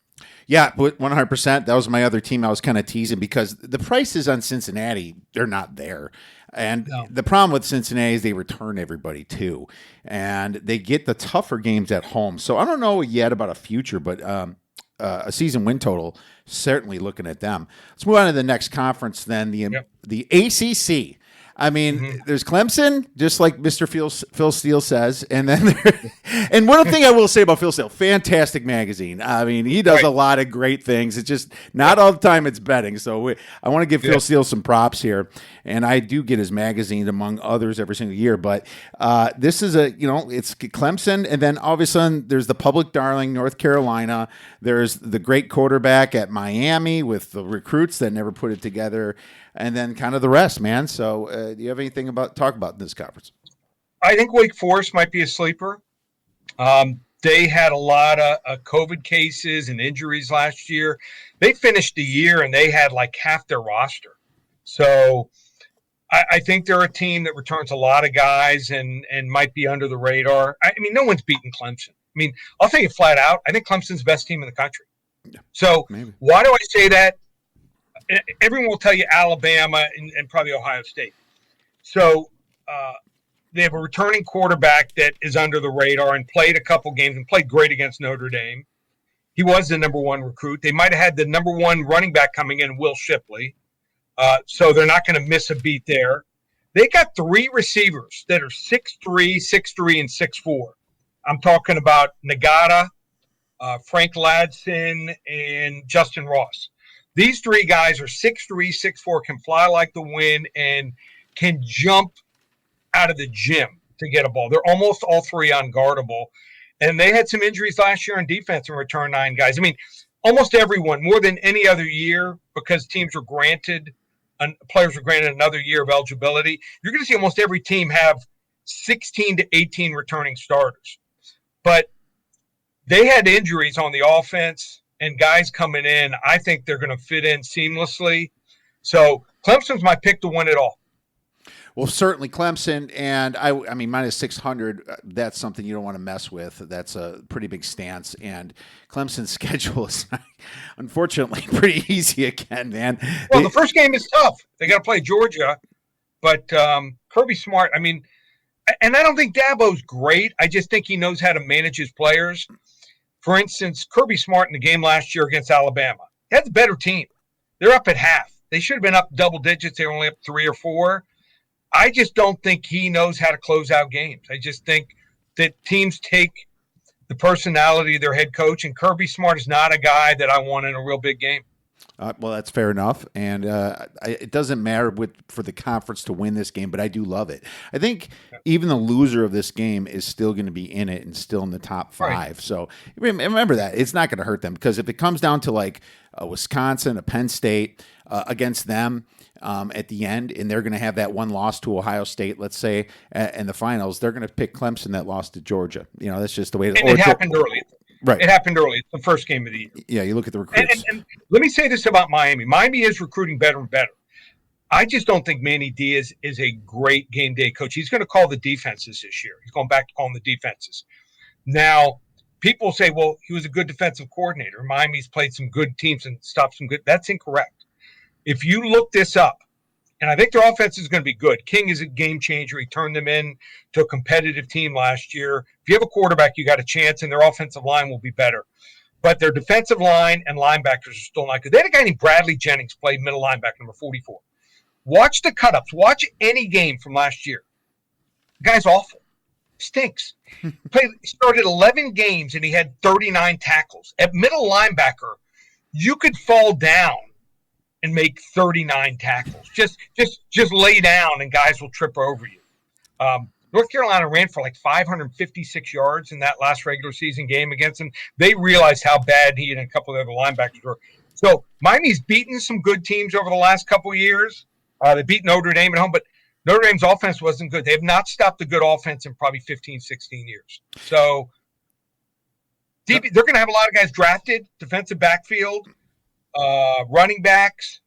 Yeah, 100%. That was my other team I was kind of teasing because the prices on Cincinnati, they're not there. And the problem with Cincinnati is they return everybody too. And they get the tougher games at home. So I don't know yet about a future, but a season win total, certainly looking at them. Let's move on to the next conference then, the ACC. I mean, there's Clemson, just like Mr. Phil Steele says, and then and one thing I will say about Phil Steele, fantastic magazine. I mean, he does a lot of great things. It's just not all the time it's betting. So I want to give Phil Steele some props here, and I do get his magazine among others every single year. But this is it's Clemson, and then all of a sudden there's the public darling North Carolina. There's the great quarterback at Miami with the recruits that never put it together. And then kind of the rest, man. So do you have anything talk about in this conference? I think Wake Forest might be a sleeper. They had a lot of COVID cases and injuries last year. They finished the year and they had like half their roster. So I think they're a team that returns a lot of guys and might be under the radar. I mean, no one's beaten Clemson. I mean, I'll tell you flat out, I think Clemson's the best team in the country. Yeah, so maybe. Why do I say that? Everyone will tell you Alabama and probably Ohio State. So they have a returning quarterback that is under the radar and played a couple games and played great against Notre Dame. He was the number one recruit. They might have had the number one running back coming in, Will Shipley. So they're not going to miss a beat there. They got three receivers that are 6'3", 6'3", and 6'4". I'm talking about Nagata, Frank Ladson, and Justin Ross. These three guys are 6'3", 6'4", can fly like the wind, and can jump out of the gym to get a ball. They're almost all three unguardable. And they had some injuries last year on defense and return 9 guys. I mean, almost everyone, more than any other year, because players were granted another year of eligibility. You're going to see almost every team have 16 to 18 returning starters. But they had injuries on the offense. And guys coming in, I think they're going to fit in seamlessly. So Clemson's my pick to win it all. Well, certainly Clemson, and I mean, minus 600, that's something you don't want to mess with. That's a pretty big stance, and Clemson's schedule is, unfortunately, pretty easy again, man. Well, the first game is tough. They got to play Georgia, but Kirby Smart, I mean, and I don't think Dabo's great. I just think he knows how to manage his players. For instance, Kirby Smart in the game last year against Alabama, they had the better team. They're up at half. They should have been up double digits. They're only up 3 or 4. I just don't think he knows how to close out games. I just think that teams take the personality of their head coach, and Kirby Smart is not a guy that I want in a real big game. Well, that's fair enough, and it doesn't matter for the conference to win this game, but I do love it. I think even the loser of this game is still going to be in it and still in the top 5. Right. So remember that. It's not going to hurt them, because if it comes down to like a Wisconsin, a Penn State against them at the end, and they're going to have that one loss to Ohio State, let's say, in the finals, they're going to pick Clemson that lost to Georgia. That's just the way it happened early. Right. It happened early. It's the first game of the year. Yeah, you look at the recruits. And let me say this about Miami. Miami is recruiting better and better. I just don't think Manny Diaz is a great game day coach. He's going to call the defenses this year. He's going back to calling the defenses. Now, people say, well, he was a good defensive coordinator. Miami's played some good teams and stopped some good. That's incorrect. If you look this up, and I think their offense is going to be good. King is a game changer. He turned them in to a competitive team last year. If you have a quarterback, you got a chance, and their offensive line will be better. But their defensive line and linebackers are still not good. They had a guy named Bradley Jennings play middle linebacker, number 44. Watch the cut-ups. Watch any game from last year. The guy's awful. Stinks. He started 11 games, and he had 39 tackles. At middle linebacker, you could fall down and make 39 tackles. Just lay down and guys will trip over you. North Carolina ran for like 556 yards in that last regular season game against him. They realized how bad he and a couple of other linebackers were. So Miami's beaten some good teams over the last couple of years. They beat Notre Dame at home, but Notre Dame's offense wasn't good. They have not stopped a good offense in probably 15, 16 years. So they're going to have a lot of guys drafted, defensive backfield, running backs.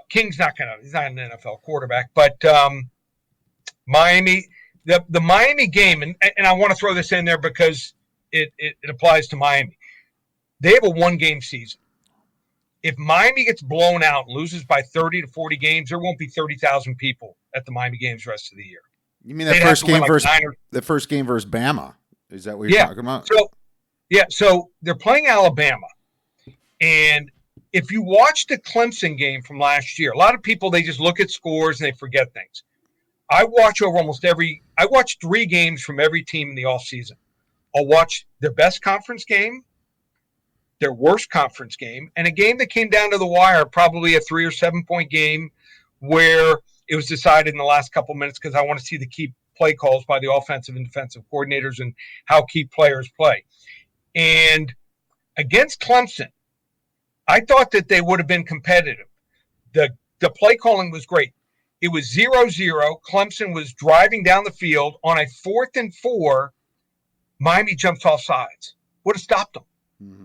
King's he's not an NFL quarterback, but Miami, the Miami game, and I want to throw this in there because it applies to Miami. They have a 1-game season. If Miami gets blown out, loses by 30 to 40 games, there won't be 30,000 people at the Miami games the rest of the year. You mean that first game versus Bama? Is that what you're talking about? So they're playing Alabama. And if you watch the Clemson game from last year, a lot of people, they just look at scores and they forget things. I watch 3 games from every team in the offseason. I'll watch their best conference game, their worst conference game, and a game that came down to the wire, probably a 3 or 7 point game where it was decided in the last couple minutes because I want to see the key play calls by the offensive and defensive coordinators and how key players play. And against Clemson, I thought that they would have been competitive. The play calling was great. It was 0-0. Clemson was driving down the field on a 4th and 4. Miami jumps off sides. Would have stopped them.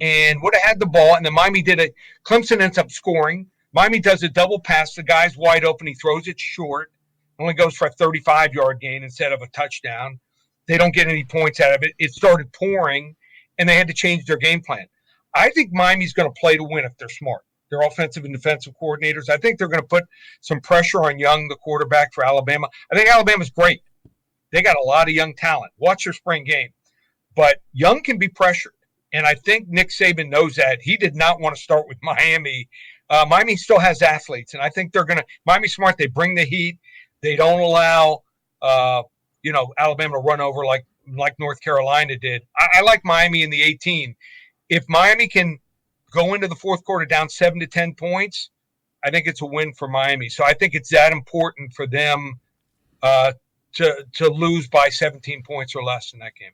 And would have had the ball, and then Miami did it. Clemson ends up scoring. Miami does a double pass. The guy's wide open. He throws it short. Only goes for a 35-yard gain instead of a touchdown. They don't get any points out of it. It started pouring, and they had to change their game plan. I think Miami's going to play to win if they're smart. They're offensive and defensive coordinators. I think they're going to put some pressure on Young, the quarterback for Alabama. I think Alabama's great. They got a lot of young talent. Watch their spring game. But Young can be pressured. And I think Nick Saban knows that. He did not want to start with Miami. Miami still has athletes, and I think they're going to – Miami's smart. They bring the heat. They don't allow, Alabama to run over like North Carolina did. I like Miami in the 18. If Miami can go into the fourth quarter down 7 to 10 points, I think it's a win for Miami. So I think it's that important for them to lose by 17 points or less in that game.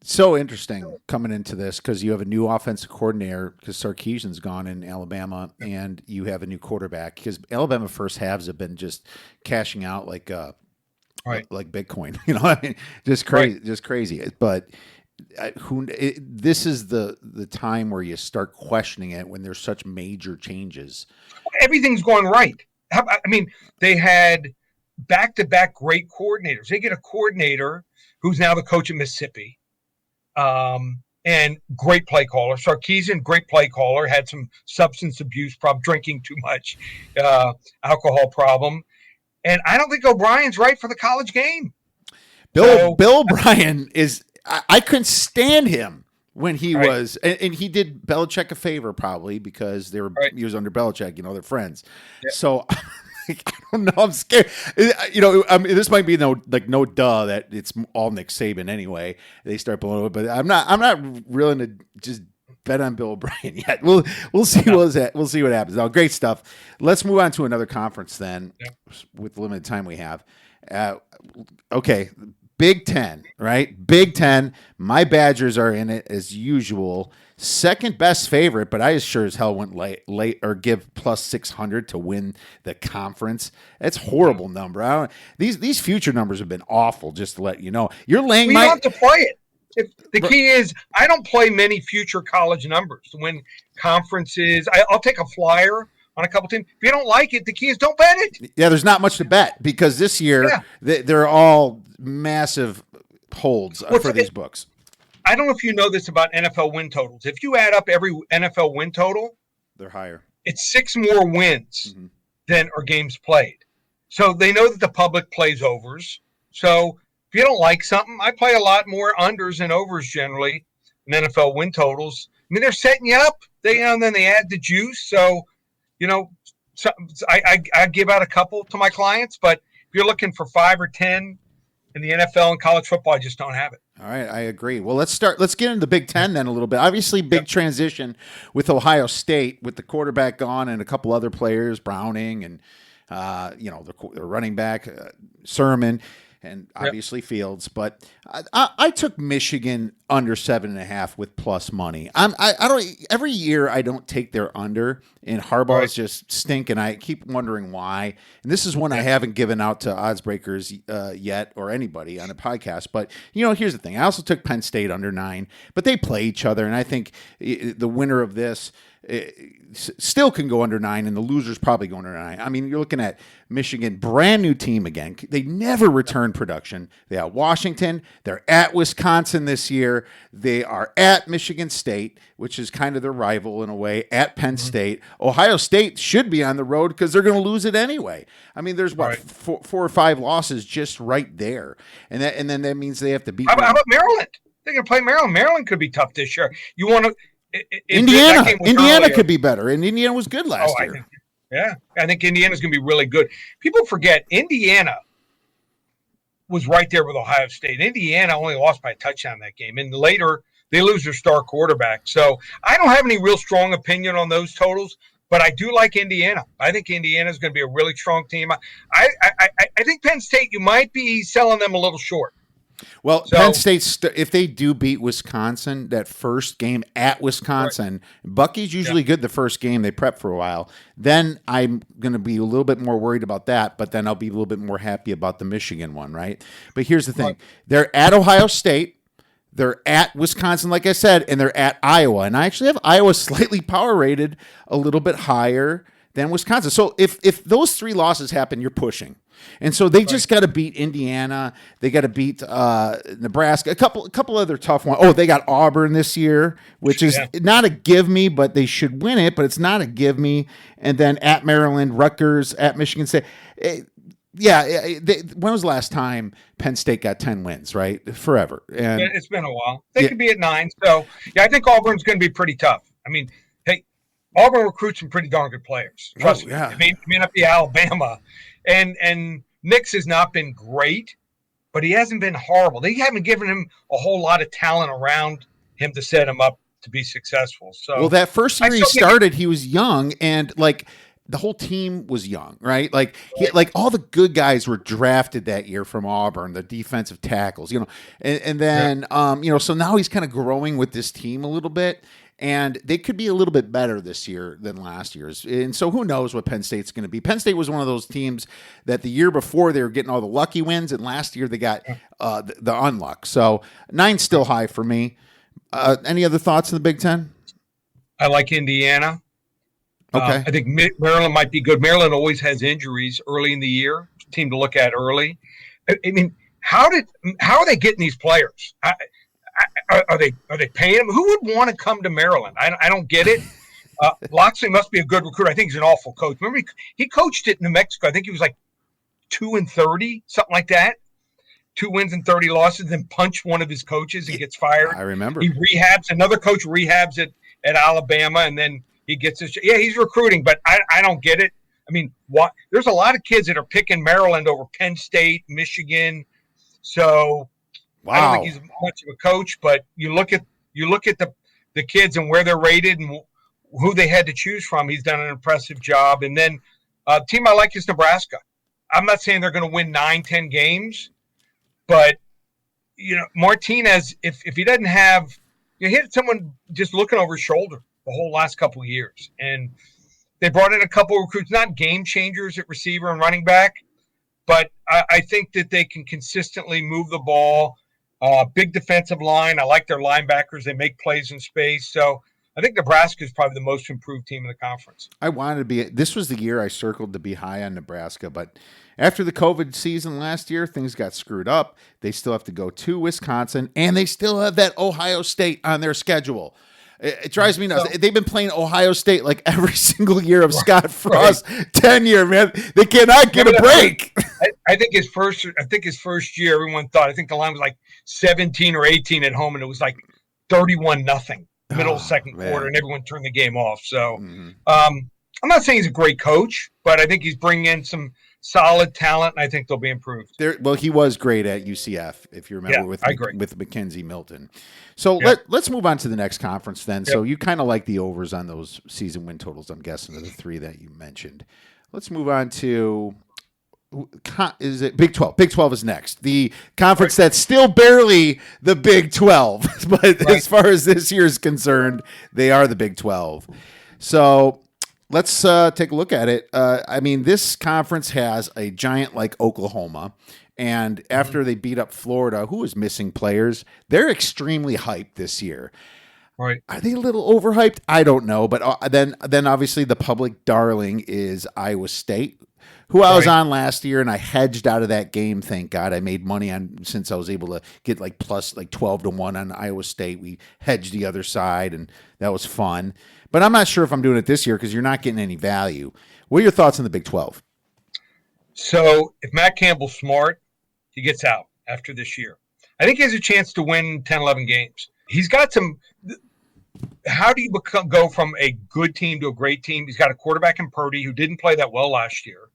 So interesting coming into this because you have a new offensive coordinator because Sarkisian's gone in Alabama, and you have a new quarterback because Alabama first halves have been just cashing out like Bitcoin, I mean, just crazy, right. Just crazy. But this is the time where you start questioning it when there's such major changes. Everything's going right. I mean, they had back-to-back great coordinators. They get a coordinator who's now the coach at Mississippi. And great play caller. Sarkisian, great play caller, had some substance abuse problem, drinking too much, alcohol problem. And I don't think O'Brien's right for the college game. Bill O'Brien is – I couldn't stand him when he was – and he did Belichick a favor probably because he was under Belichick, they're friends. Yeah. So – I don't know. I'm scared. This might be no duh that it's all Nick Saban anyway. They start blowing it, but I'm not willing to just bet on Bill O'Brien yet. We'll see. We'll see what happens. Now, great stuff. Let's move on to another conference then, with the limited time we have. Okay, Big Ten, right? Big Ten. My Badgers are in it as usual. Second best favorite, but I sure as hell went late or give plus 600 to win the conference. That's horrible number. These future numbers have been awful. Just to let you know, you're laying. You don't have to play it. The key is I don't play many future college numbers to win conferences. I'll take a flyer on a couple teams. If you don't like it, the key is don't bet it. Yeah, there's not much to bet because this year they're all massive holds for these books. I don't know if you know this about NFL win totals. If you add up every NFL win total, they're higher. It's 6 more wins than are games played. So they know that the public plays overs. So if you don't like something, I play a lot more unders and overs generally in NFL win totals. I mean, they're setting you up. And then they add the juice. So, I give out a couple to my clients, but if you're looking for 5 or 10 in the NFL and college football, I just don't have it. All right, I agree. Well, let's get into the Big Ten then a little bit. Obviously, big transition with Ohio State, with the quarterback gone and a couple other players, Browning and the running back, Sermon. and obviously Fields. But I took Michigan under 7.5 with plus money. I don't every year I don't take their under, and Harbaugh's just stink, and I keep wondering why. And this is one I haven't given out to odds breakers yet or anybody on a podcast. But here's the thing: I also took Penn State under 9, but they play each other, and I think the winner of this still can go under 9, and the loser's probably go under 9. I mean, you're looking at Michigan, brand new team again. They never return production. They have Washington. They're at Wisconsin this year. They are at Michigan State, which is kind of their rival in a way, at Penn State. Ohio State should be on the road because they're going to lose it anyway. I mean, there's four or five losses just right there, and then that means they have to beat. How about Maryland? They're going to play Maryland. Maryland could be tough this year. You want to. Indiana could be better, and Indiana was good last year. I think Indiana's going to be really good. People forget Indiana was right there with Ohio State. Indiana only lost by a touchdown that game, and later they lose their star quarterback. So I don't have any real strong opinion on those totals, but I do like Indiana. I think Indiana is going to be a really strong team. I think Penn State, you might be selling them a little short. Well, Penn State, if they do beat Wisconsin, that first game at Wisconsin, Bucky's usually good the first game. They prep for a while. Then I'm going to be a little bit more worried about that, but then I'll be a little bit more happy about the Michigan one, right? But here's the thing. They're at Ohio State. They're at Wisconsin, like I said, and they're at Iowa. And I actually have Iowa slightly power rated a little bit higher than Wisconsin. So if those 3 losses happen, you're pushing. And so they just got to beat Indiana. They got to beat Nebraska. A couple other tough ones. Oh, they got Auburn this year, which is not a give me, but they should win it. But it's not a give me. And then at Maryland, Rutgers, at Michigan State. When was the last time Penn State got 10 wins? Right, forever. And it's been a while. They could be at 9. So I think Auburn's going to be pretty tough. I mean, hey, Auburn recruits some pretty darn good players. Trust me. It may not be Alabama. And Nix has not been great, but he hasn't been horrible. They haven't given him a whole lot of talent around him to set him up to be successful. So, that first year he started, he was young, and the whole team was young, right? All the good guys were drafted that year from Auburn, the defensive tackles, and then so now he's kind of growing with this team a little bit. And they could be a little bit better this year than last year's. And so who knows what Penn State's going to be. Penn State was one of those teams that the year before they were getting all the lucky wins, and last year they got the unluck. So 9's still high for me. Any other thoughts in the Big Ten? I like Indiana. Okay. I think Maryland might be good. Maryland always has injuries early in the year. Team to look at early. I mean, how are they getting these players? Are they paying him? Who would want to come to Maryland? I don't get it. Loxley must be a good recruiter. I think he's an awful coach. Remember, he coached at New Mexico. I think he was like 2-30, something like that. 2 wins and 30 losses, then punch one of his coaches and gets fired. I remember. He rehabs. Another coach rehabs at Alabama, and then he gets his. Yeah, he's recruiting, but I don't get it. I mean, there's a lot of kids that are picking Maryland over Penn State, Michigan. So. Wow. I don't think he's much of a coach, but you look at the kids and where they're rated and who they had to choose from. He's done an impressive job. And then the team I like is Nebraska. I'm not saying they're going to win 9-10 games, but Martinez, if he doesn't have, he had someone just looking over his shoulder the whole last couple of years, and they brought in a couple of recruits, not game changers at receiver and running back, but I think that they can consistently move the ball. Big defensive line. I like their linebackers. They make plays in space. So I think Nebraska is probably the most improved team in the conference. I wanted to be. This was the year I circled to be high on Nebraska, but after the COVID season last year, things got screwed up. They still have to go to Wisconsin, and they still have that Ohio State on their schedule. It drives me nuts. They've been playing Ohio State like every single year of Scott Frost's tenure, man. They cannot get a break. I think his first year, everyone thought. I think the line was like 17 or 18 at home, and it was like 31-0 middle of second quarter, and everyone turned the game off. So I'm not saying he's a great coach, but I think he's bringing in some solid talent, and I think they'll be improved. He was great at UCF, if you remember, with Mackenzie Milton. So let's move on to the next conference then. Yep. So you kind of like the overs on those season win totals, I'm guessing, are the 3 that you mentioned. Let's move on to Is it Big 12? Big 12 is next. The conference that's still barely the Big 12. But as far as this year is concerned, they are the Big 12. So let's take a look at it. I mean, this conference has a giant like Oklahoma. And after they beat up Florida, who is missing players, they're extremely hyped this year. Right. Are they a little overhyped? I don't know. But then obviously the public darling is Iowa State, who I was on last year, and I hedged out of that game. Thank God, I made money on since I was able to get like plus like 12-1 on Iowa State. We hedged the other side, and that was fun. But I'm not sure if I'm doing it this year because you're not getting any value. What are your thoughts on the Big 12? So if Matt Campbell's smart, he gets out after this year. I think he has a chance to win 10, 11 games. He's got some. How do you go from a good team to a great team? He's got a quarterback in Purdy who didn't play that well last year.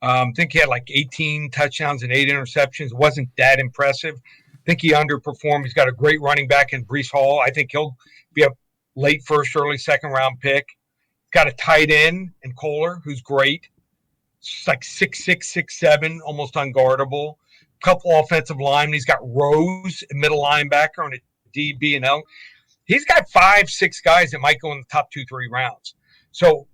I think he had like 18 touchdowns and 8 interceptions. It wasn't that impressive. I think he underperformed. He's got a great running back in Breece Hall. I think he'll be a late first, early second round pick. Got a tight end in Kohler, who's great. It's like 6'6", 6'7", almost unguardable. Couple offensive linemen. He's got Rose, a middle linebacker, and a DB and L. He's got 5, 6 guys that might go in the top 2, 3 rounds. So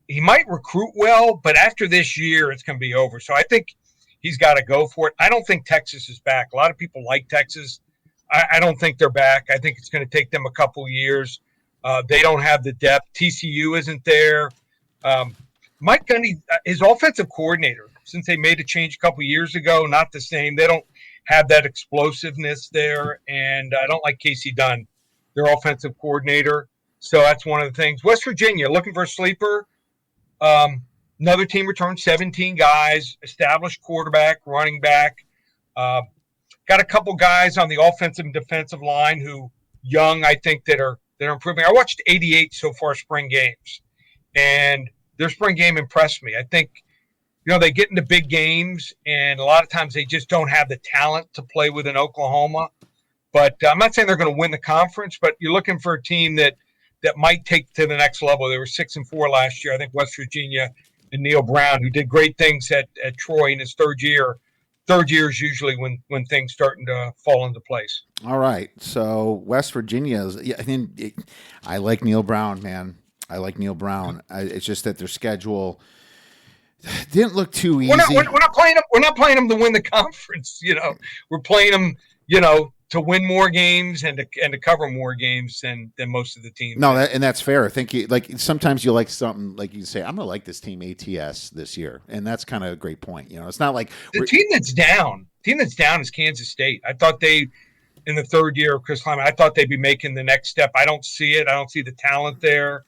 he might recruit well, but after this year, it's going to be over. So I think he's got to go for it. I don't think Texas is back. A lot of people like Texas. I don't think they're back. I think it's going to take them a couple years. They don't have the depth. TCU isn't there. Mike Gundy, his offensive coordinator, since they made a change a couple years ago, not the same. They don't have that explosiveness there. And I don't like Casey Dunn, their offensive coordinator. So that's one of the things. West Virginia, looking for a sleeper. Another team returned 17 guys, established quarterback, running back. Got a couple guys on the offensive and defensive line who young, I think, that are improving. I watched 88 so far spring games, and their spring game impressed me. I think, they get into big games, and a lot of times they just don't have the talent to play with in Oklahoma. But I'm not saying they're going to win the conference, but you're looking for a team that might take to the next level. They were 6-4 last year. I think West Virginia and Neil Brown, who did great things at Troy in his third year. Third year is usually when things starting to fall into place. All right. So West Virginia, I like Neil Brown, man. I like Neil Brown. It's just that their schedule didn't look too easy. We're not playing them. We're not playing them to win the conference. We're playing them. To win more games and to cover more games than most of the teams. No, that's fair. I think sometimes you like something like you say, I'm going to like this team ATS this year, and that's kind of a great point. It's not like the team that's down. Is Kansas State. I thought they, in the third year of Chris Klieman, I thought they'd be making the next step. I don't see it. I don't see the talent there.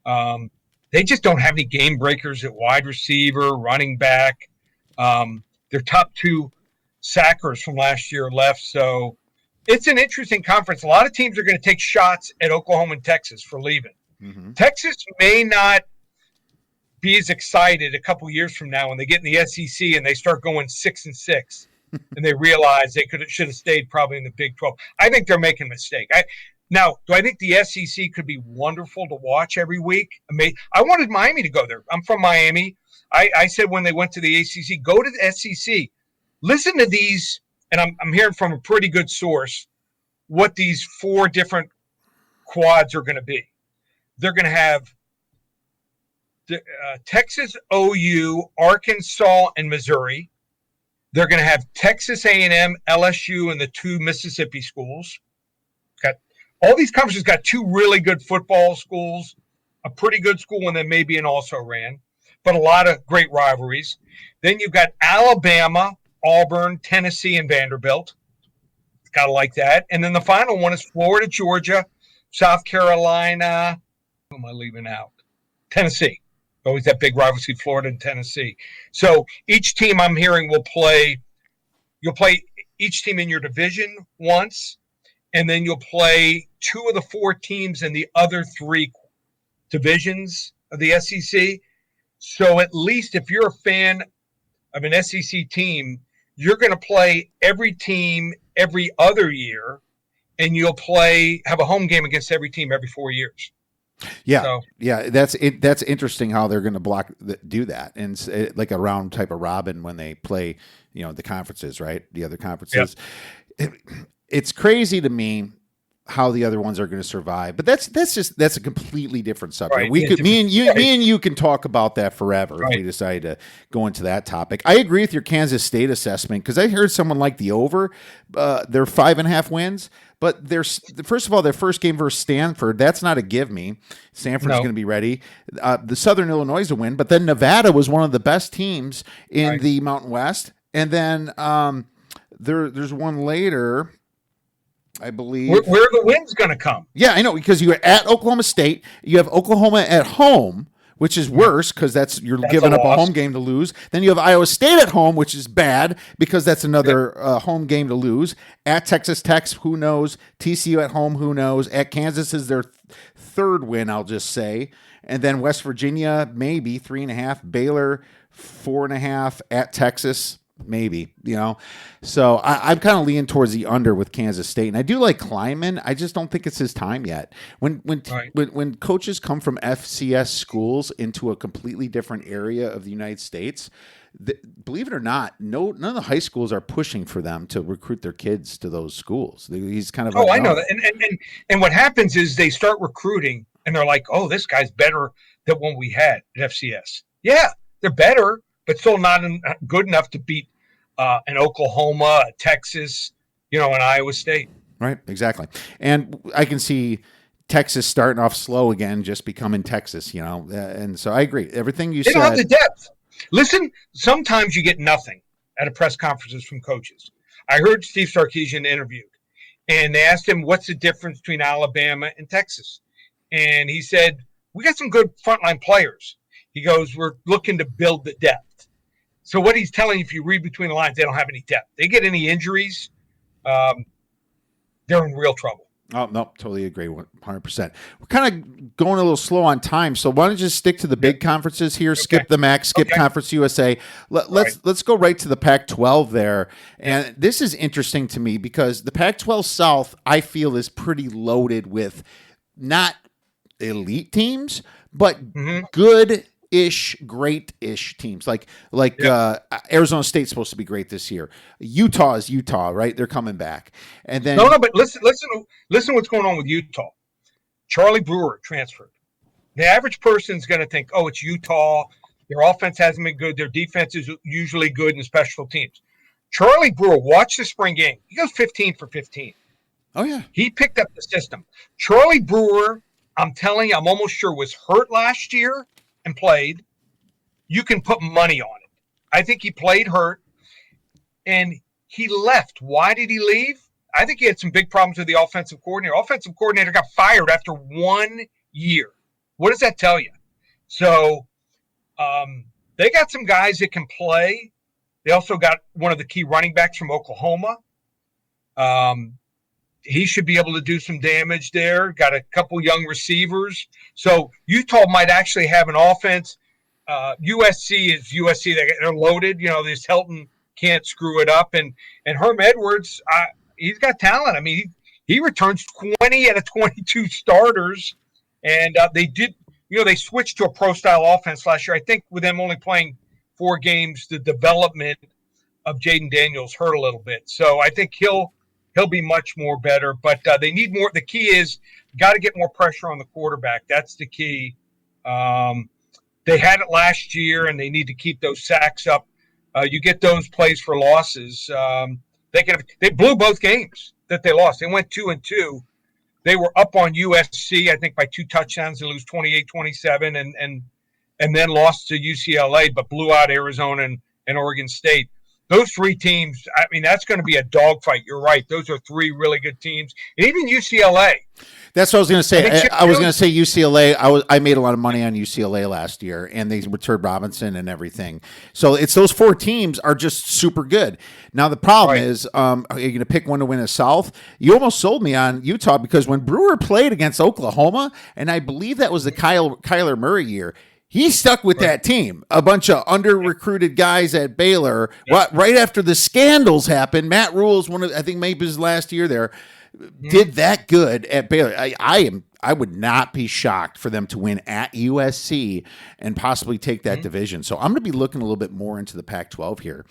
They just don't have any game breakers at wide receiver, running back. Their top 2 sackers from last year left, so. It's an interesting conference. A lot of teams are going to take shots at Oklahoma and Texas for leaving. Mm-hmm. Texas may not be as excited a couple years from now when they get in the SEC and they start going 6-6 and they realize they should have stayed probably in the Big 12. I think they're making a mistake. Now, do I think the SEC could be wonderful to watch every week? I wanted Miami to go there. I'm from Miami. I said when they went to the ACC, go to the SEC. Listen to these. And I'm hearing from a pretty good source what these 4 different quads are going to be. They're going to have Texas, OU, Arkansas, and Missouri. They're going to have Texas A&M, LSU, and the 2 Mississippi schools. Got all these conferences got 2 really good football schools, a pretty good school, and then maybe an also-ran, but a lot of great rivalries. Then you've got Alabama, Auburn, Tennessee, and Vanderbilt. Got to like that. And then the final one is Florida, Georgia, South Carolina. Who am I leaving out? Tennessee. Always that big rivalry, Florida and Tennessee. So each team I'm hearing will play. You'll play each team in your division once, and then you'll play 2 of the 4 teams in the other 3 divisions of the SEC. So at least if you're a fan of an SEC team, you're going to play every team every other year, and you'll have a home game against every team every 4 years. Yeah, So yeah, that's it. That's interesting how they're going to do that, and like a round type of robin when they play, the conferences, right? The other conferences. It's crazy to me how the other ones are going to survive, but that's a completely different subject. Right. We could me and you can talk about that forever if we decide to go into that topic. I agree with your Kansas State assessment because I heard someone like the over. They're 5.5 wins. But first of all, their first game versus Stanford, that's not a give me. Stanford's going to be ready. The Southern Illinois is a win, but then Nevada was one of the best teams in the Mountain West. And then there's one later, I believe. Where are the wins going to come? Yeah, I know, because you're at Oklahoma State. You have Oklahoma at home, which is worse because you're giving up a home game to lose. Then you have Iowa State at home, which is bad because that's another home game to lose. At Texas Tech, who knows? TCU at home, who knows? At Kansas is their third win, I'll just say. And then West Virginia, maybe 3.5. Baylor, 4.5. At Texas, maybe, So I'm kind of leaning towards the under with Kansas State. And I do like Kleiman. I just don't think it's his time yet. When coaches come from FCS schools into a completely different area of the United States, believe it or not, none of the high schools are pushing for them to recruit their kids to those schools. He's kind of I know that. And what happens is they start recruiting and they're like, oh, this guy's better than what we had at FCS. Yeah, they're better, but still not good enough to beat an Oklahoma, a Texas, an Iowa State. Right, exactly. And I can see Texas starting off slow again, just becoming Texas, and so I agree. Everything you said. They don't have the depth. Listen, sometimes you get nothing at a press conferences from coaches. I heard Steve Sarkisian interviewed, and they asked him, what's the difference between Alabama and Texas? And he said, we got some good frontline players. He goes, we're looking to build the depth. So what he's telling you, if you read between the lines, they don't have any depth. They get any injuries, they're in real trouble. Oh, no, totally agree, 100%. We're kind of going a little slow on time, so why don't you just stick to the big conferences here, skip the MAC, skip Conference USA. Let's go right to the Pac-12 there. And this is interesting to me because the Pac-12 South, I feel, is pretty loaded with not elite teams, but good-ish, great-ish teams. Like Arizona State's supposed to be great this year. Utah is Utah, right? They're coming back. And then but listen what's going on with Utah. Charlie Brewer transferred. The average person's going to think, oh, it's Utah. Their offense hasn't been good. Their defense is usually good in special teams. Charlie Brewer, watch the spring game. He goes 15 for 15. Oh, yeah. He picked up the system. Charlie Brewer, I'm telling you, I'm almost sure was hurt last year and played. You can put money on it. I think he played hurt and he left. Why did he leave? I think he had some big problems with the offensive coordinator. Offensive coordinator got fired after 1 year. What does that tell you? So they got some guys that can play. They also got one of the key running backs from Oklahoma. He should be able to do some damage there. Got a couple young receivers. So Utah might actually have an offense. USC is USC. They're loaded. This Helton can't screw it up. And Herm Edwards, he's got talent. I mean, he returns 20 out of 22 starters. And they did, they switched to a pro-style offense last year. I think with them only playing 4 games, the development of Jaden Daniels hurt a little bit. So I think he'll be much more better. But they need more. The key is got to get more pressure on the quarterback. That's the key. They had it last year, and they need to keep those sacks up. You get those plays for losses. They blew both games that they lost. They went 2-2. They were up on USC, I think, by 2 touchdowns. They lose 28-27 and then lost to UCLA, but blew out Arizona and Oregon State. Those 3 teams, I mean, that's going to be a dogfight. You're right. Those are 3 really good teams. And even UCLA. That's what I was going to say. I was going to say UCLA. I made a lot of money on UCLA last year, and they returned Robinson and everything. So it's those 4 teams are just super good. Now the problem is, are you going to pick one to win the South? You almost sold me on Utah because when Brewer played against Oklahoma, and I believe that was the Kyler Murray year, he stuck with that team. A bunch of under-recruited guys at Baylor. Yep. Right after the scandals happened, Matt Rule's I think maybe his last year there, did that good at Baylor. I I would not be shocked for them to win at USC and possibly take that division. So I'm going to be looking a little bit more into the Pac-12 here.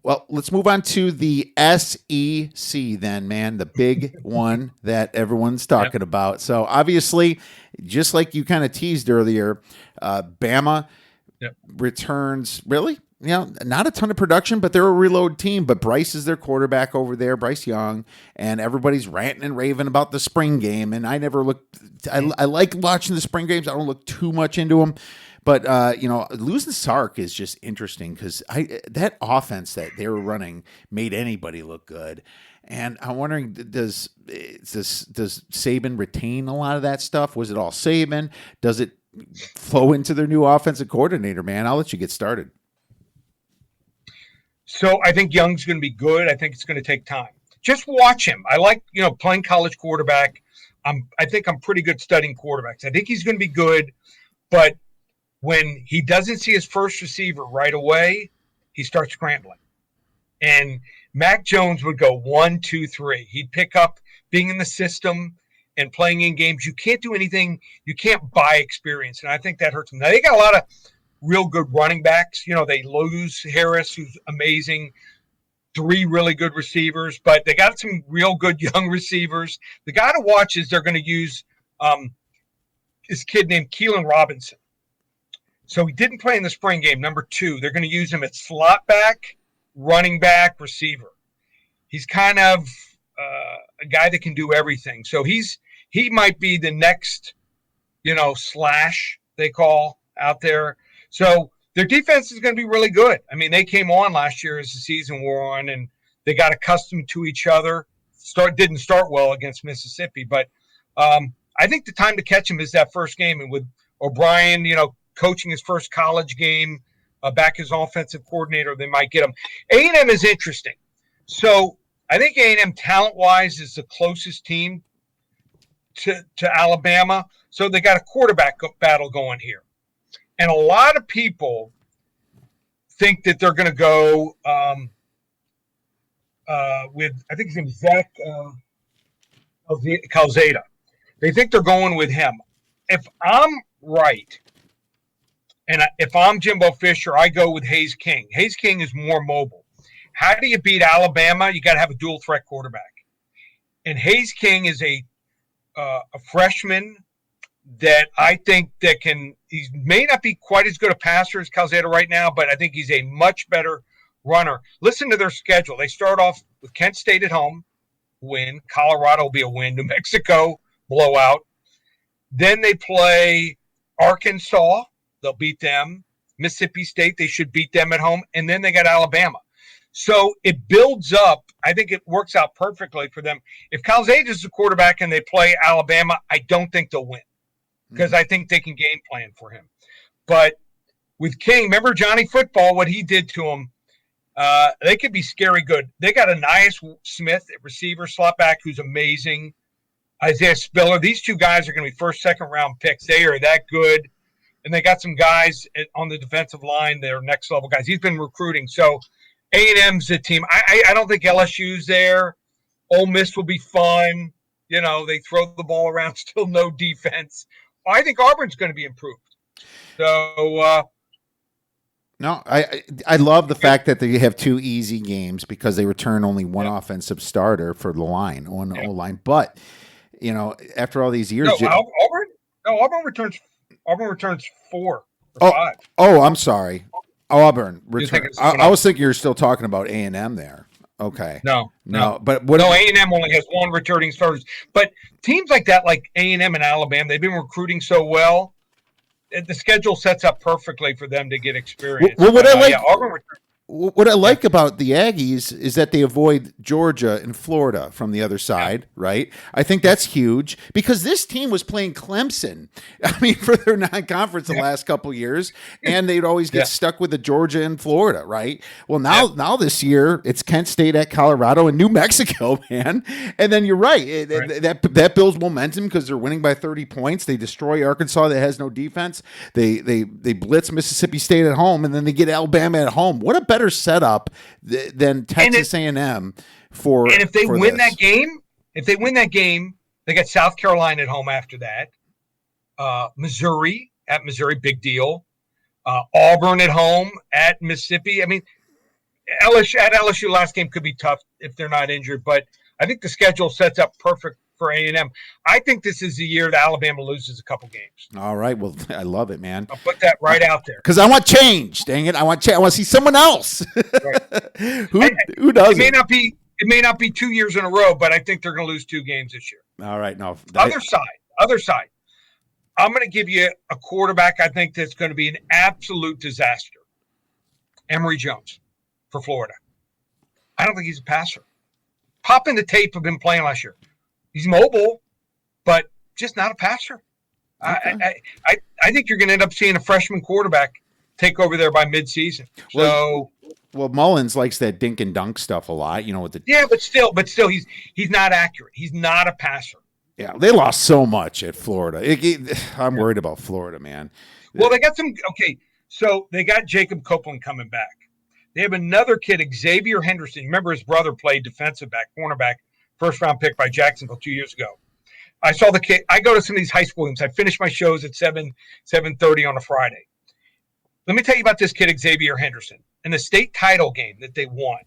Well, let's move on to the SEC then, man, the big one that everyone's talking about. So obviously, just like you kind of teased earlier, Bama returns, really? Not a ton of production, but they're a reload team. But Bryce is their quarterback over there, Bryce Young, and everybody's ranting and raving about the spring game. And I never looked. I like watching the spring games. I don't look too much into them. But, losing Sark is just interesting because that offense that they were running made anybody look good. And I'm wondering, does Saban retain a lot of that stuff? Was it all Saban? Does it flow into their new offensive coordinator, man? I'll let you get started. So I think Young's going to be good. I think it's going to take time. Just watch him. I like, playing college quarterback. I think I'm pretty good studying quarterbacks. I think he's going to be good, but when he doesn't see his first receiver right away, he starts scrambling. And Mac Jones would go 1, 2, 3. He'd pick up being in the system and playing in games. You can't do anything. You can't buy experience. And I think that hurts them. Now, they got a lot of real good running backs. They lose Harris, who's amazing. 3 really good receivers. But they got some real good young receivers. The guy to watch is they're going to use this kid named Keelan Robinson. So he didn't play in the spring game, number 2. They're going to use him at slot back, running back, receiver. He's kind of a guy that can do everything. So he might be the next, slash they call out there. So their defense is going to be really good. I mean, they came on last year as the season wore on, and they got accustomed to each other. Didn't start well against Mississippi, but I think the time to catch him is that first game. And with O'Brien, coaching his first college game, back as offensive coordinator, they might get him. A&M is interesting. So I think A&M talent-wise is the closest team to Alabama. So they got a quarterback battle going here. And a lot of people think that they're going to go with, I think his name is Zach Calzada. They think they're going with him. If I'm right, and if I'm Jimbo Fisher, I go with Hayes King. Hayes King is more mobile. How do you beat Alabama? You got to have a dual threat quarterback. And Hayes King is a freshman that I think that he may not be quite as good a passer as Calzada right now, but I think he's a much better runner. Listen to their schedule. They start off with Kent State at home, win. Colorado will be a win. New Mexico, blowout. Then they play Arkansas. They'll beat them. Mississippi State, they should beat them at home. And then they got Alabama. So it builds up. I think it works out perfectly for them. If Calzada is the quarterback and they play Alabama, I don't think they'll win because I think they can game plan for him. But with King, remember Johnny Football, what he did to him? They could be scary good. They got Anias Smith at receiver, slot back, who's amazing. Isaiah Spiller. These two guys are going to be first, second round picks. They are that good. And they got some guys on the defensive line. They're next level guys. He's been recruiting. So A&M's the team. I don't think LSU's there. Ole Miss will be fun. They throw the ball around, still no defense. I think Auburn's going to be improved. So, no, I love the fact that they have 2 easy games because they return only one offensive starter for the line, one O-line. But, after all these years. Auburn returns 4 or 5. Oh, I'm sorry. Auburn return. I was thinking you're still talking about A&M there. Okay. No. But A&M only has 1 returning starters. But teams like that, like A&M and Alabama, they've been recruiting so well. The schedule sets up perfectly for them to get experience. Well, what I like about the Aggies is that they avoid Georgia and Florida from the other side, right? I think that's huge because this team was playing Clemson, for their non-conference the last couple of years, and they'd always get stuck with the Georgia and Florida, right? Well, now this year, it's Kent State at Colorado and New Mexico, man. And then you're right. That builds momentum because they're winning by 30 points. They destroy Arkansas that has no defense. They blitz Mississippi State at home, and then they get Alabama at home. What a better setup than Texas A&M for. And if they win that game, they got South Carolina at home after that. Missouri at Missouri, big deal. Auburn at home at Mississippi. I mean, LSU last game could be tough if they're not injured, but I think the schedule sets up perfect for A&M. I think this is the year that Alabama loses a couple games. All right. Well, I love it, man. I'll put that right out there. Because I want change. Dang it. I want change. I want to see someone else. Right. Who does it? It may not be 2 years in a row, but I think they're going to lose 2 games this year. All right. No. Other side. I'm going to give you a quarterback I think that's going to be an absolute disaster. Emory Jones for Florida. I don't think he's a passer. Pop in the tape of him playing last year. He's mobile, but just not a passer. Okay. I think you're going to end up seeing a freshman quarterback take over there by midseason. So, well, Mullins likes that dink and dunk stuff a lot, with the but still, he's not accurate. He's not a passer. Yeah, they lost so much at Florida. I'm worried about Florida, man. Well, they got so they got Jacob Copeland coming back. They have another kid, Xavier Henderson. Remember his brother played defensive back, cornerback, first-round pick by Jacksonville 2 years ago. I saw the kid. I go to some of these high school games. I finish my shows at 7:30 on a Friday. Let me tell you about this kid, Xavier Henderson. In the state title game that they won,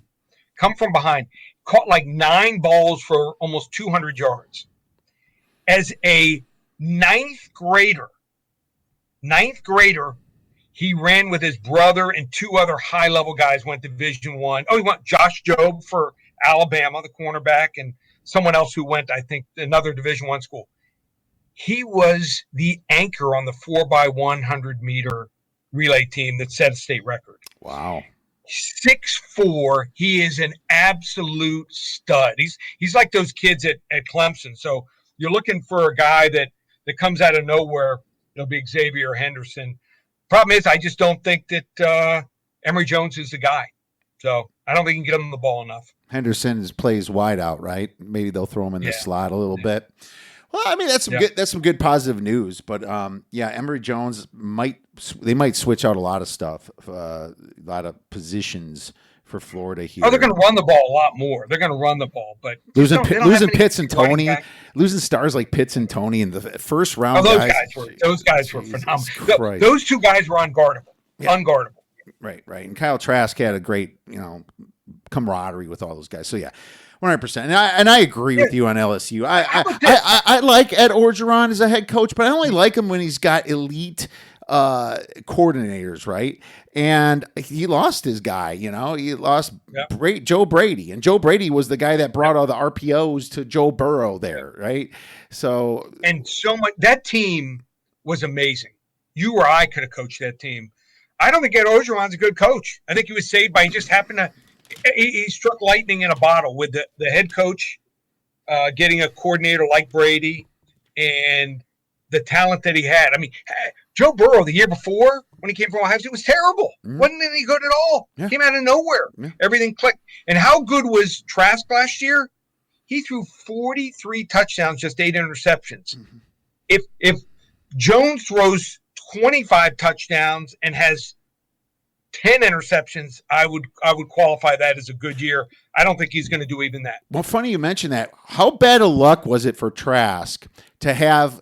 come from behind, caught like 9 balls for almost 200 yards. As a ninth grader, he ran with his brother and 2 other high-level guys, went Division I. Oh, he went Josh Jobe for Alabama, the cornerback, and someone else who went, I think, another Division I school. He was the anchor on the 4x100-meter relay team that set a state record. Wow. 6'4", he is an absolute stud. He's like those kids at Clemson. So you're looking for a guy that comes out of nowhere. It'll be Xavier Henderson. Problem is, I just don't think that Emory Jones is the guy. So I don't think you can get him the ball enough. Henderson plays wide out, right? Maybe they'll throw him in the slot a little bit. Well, I mean, that's some good positive news. But Emory Jones might switch out a lot of stuff, a lot of positions for Florida here. Oh, they're going to run the ball a lot more. They're going to run the ball, but losing Pitts and Tony, losing stars like Pitts and Tony in the first round. Oh, those guys were phenomenal. Those 2 guys were unguardable. Yeah. Unguardable. Right. And Kyle Trask had a great, camaraderie with all those guys. So 100%. And I agree with you on LSU. I like Ed Orgeron as a head coach, but I only like him when he's got elite coordinators, right? And he lost his guy, he lost Joe Brady, and Joe Brady was the guy that brought all the RPOs to Joe Burrow there, right? So much that team was amazing. You or I could have coached that team. I don't think Ed Orgeron's a good coach. I think he was saved by he just happened to he struck lightning in a bottle with the head coach getting a coordinator like Brady and the talent that he had. I mean, Joe Burrow the year before when he came from Ohio State was terrible. Wasn't any good at all. Yeah. Came out of nowhere. Yeah. Everything clicked. And how good was Trask last year? He threw 43 touchdowns, just 8 interceptions. Mm-hmm. If Jones throws 25 touchdowns and has 10 interceptions, I would qualify that as a good year. I don't think he's going to do even that. Well, funny you mentioned that. How bad of luck was it for Trask to have,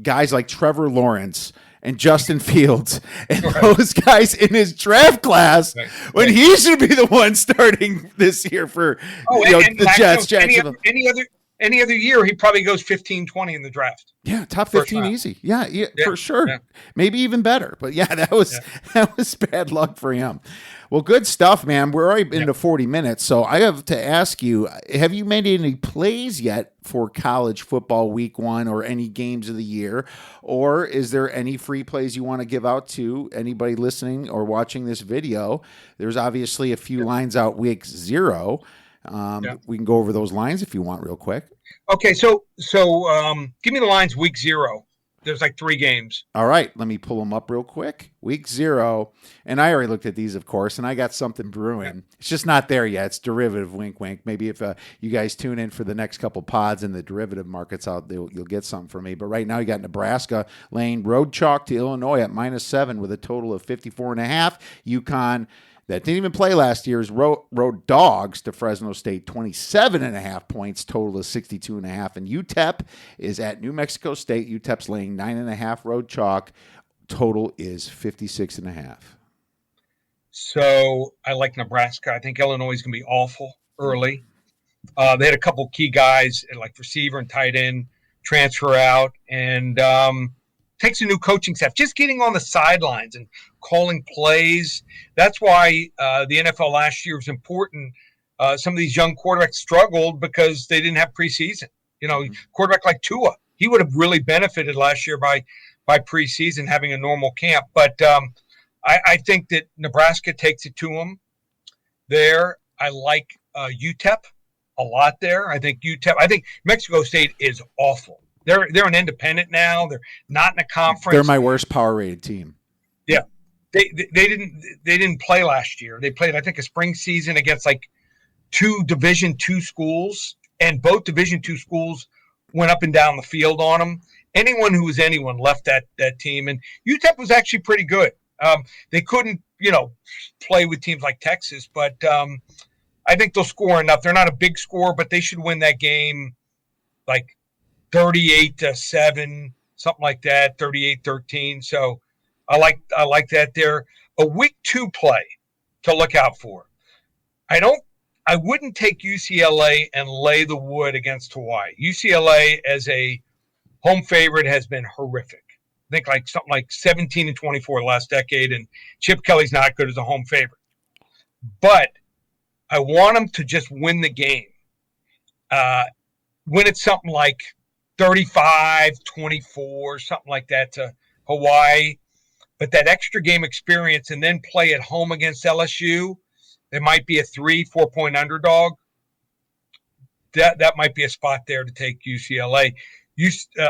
guys like Trevor Lawrence and Justin Fields and those guys in his draft class when he should be the one starting this year for the Jets? Any other year, he probably goes 15-20 in the draft. Yeah, top 15 easy. Yeah, for sure. Yeah. Maybe even better. But that was bad luck for him. Well, good stuff, man. We're already into 40 minutes. So I have to ask you, have you made any plays yet for college football week 1 or any games of the year? Or is there any free plays you want to give out to anybody listening or watching this video? There's obviously a few lines out week 0. We can go over those lines if you want real quick. Okay, so give me the lines week 0. There's like 3 games. All right, let me pull them up real quick. Week 0, and I already looked at these, of course, and I got something brewing. Yeah. It's just not there yet. It's derivative, wink, wink. Maybe if you guys tune in for the next couple pods in the derivative markets out, you'll get something from me. But right now you got Nebraska laying road chalk to Illinois at -7 with a total of 54.5. UConn that didn't even play last year's road dogs to Fresno State, 27.5 points, total of 62.5. And UTEP is at New Mexico State. UTEP's laying 9.5 road chalk. Total is 56.5. So I like Nebraska. I think Illinois is going to be awful early. They had a couple key guys like receiver and tight end transfer out, and takes a new coaching staff. Just getting on the sidelines and calling plays. That's why the NFL last year was important. Some of these young quarterbacks struggled because they didn't have preseason. Quarterback like Tua, he would have really benefited last year by preseason having a normal camp. But I think that Nebraska takes it to them there. I like UTEP a lot there. I think Mexico State is awful. They're an independent now. They're not in a conference. They're my worst power rated team. Yeah, they didn't play last year. They played, I think, a spring season against like 2 Division II schools, and both Division II schools went up and down the field on them. Anyone who was anyone left that team, and UTEP was actually pretty good. They couldn't, play with teams like Texas, but I think they'll score enough. They're not a big score, but they should win that game like 38-7, something like that, 38-13. So I like that there. A week 2 play to look out for. I wouldn't take UCLA and lay the wood against Hawaii. UCLA as a home favorite has been horrific. I think like something like 17-24 the last decade, and Chip Kelly's not good as a home favorite. But I want them to just win the game. Win it something like 35-24, something like that to Hawaii. But that extra game experience and then play at home against LSU, it might be a 3-4 point underdog. That might be a spot there to take UCLA.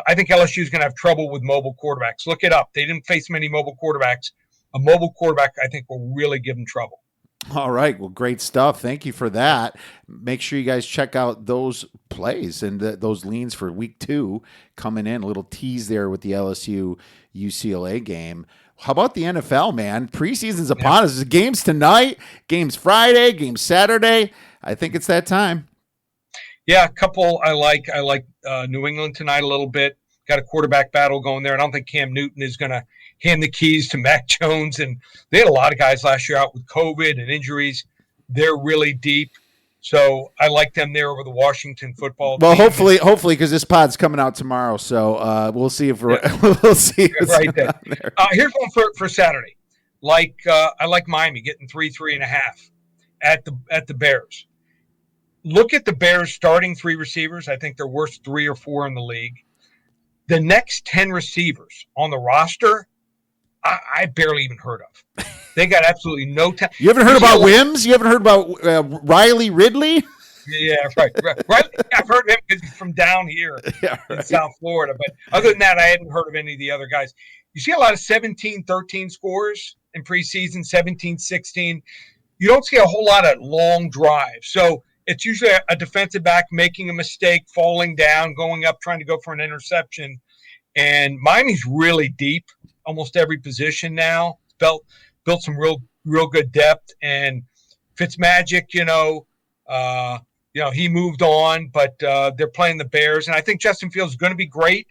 I think LSU is going to have trouble with mobile quarterbacks. Look it up. They didn't face many mobile quarterbacks. A mobile quarterback, I think, will really give them trouble. All right. Well, great stuff. Thank you for that. Make sure you guys check out those plays and those leans for week 2 coming in. A little tease there with the LSU UCLA game. How about the NFL, man? Preseason's upon us. Games tonight, games Friday, games Saturday. I think it's that time. Yeah, a couple I like. I like New England tonight a little bit. Got a quarterback battle going there. I don't think Cam Newton is going to hand the keys to Mac Jones. And they had a lot of guys last year out with COVID and injuries. They're really deep. So I like them there over the Washington football team. Well, hopefully, because this pod's coming out tomorrow. So we'll see if we'll see. Right there. Here's one for Saturday. I like Miami getting 3.5 at the Bears. Look at the Bears starting 3 receivers. I think they're worst 3 or 4 in the league. The next 10 receivers on the roster, I barely even heard of. They got absolutely no time. You haven't heard about Wims? You haven't heard about Riley Ridley? Yeah, right. I've heard of him because he's from down here in South Florida. But other than that, I hadn't heard of any of the other guys. You see a lot of 17-13 scores in preseason, 17-16. You don't see a whole lot of long drives. So it's usually a defensive back making a mistake, falling down, going up, trying to go for an interception. And Miami's really deep, almost every position now. Built some real good depth. And Fitzmagic, he moved on, but they're playing the Bears. And I think Justin Fields is going to be great,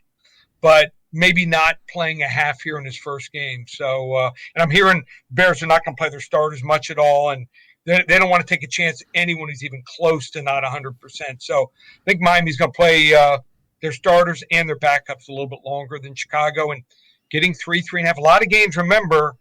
but maybe not playing a half here in his first game. So, and I'm hearing Bears are not going to play their starters much at all. And they don't want to take a chance anyone who's even close to not 100%. So I think Miami's going to play their starters and their backups a little bit longer than Chicago, and getting 3.5. A lot of games, remember,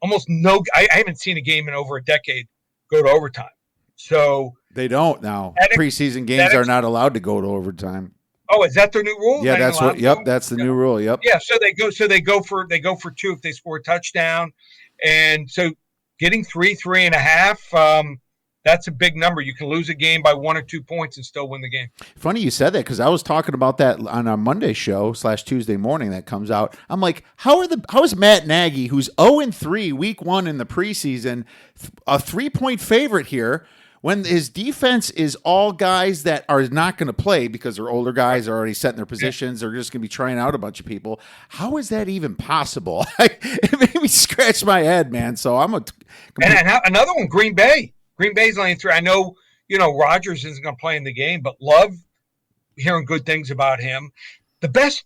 almost no – I haven't seen a game in over a decade go to overtime. So they don't now. Preseason games are not allowed to go to overtime. Oh, is that their new rule? Yeah, that's what. Yep, that's the new rule. Yep. Yeah, so they go for 2 if they score a touchdown, and so – getting 3.5, that's a big number. You can lose a game by 1 or 2 points and still win the game. Funny you said that, because I was talking about that on our Monday show / Tuesday morning that comes out. I'm like, how is Matt Nagy, who's 0-3 week 1 in the preseason, a 3-point favorite here when his defense is all guys that are not going to play because they're older guys are already set in their positions. They're just going to be trying out a bunch of people. How is that even possible? It made me scratch my head, man. So I'm and another one, Green Bay. Green Bay's laying through. I know, Rodgers isn't going to play in the game, but love hearing good things about him. The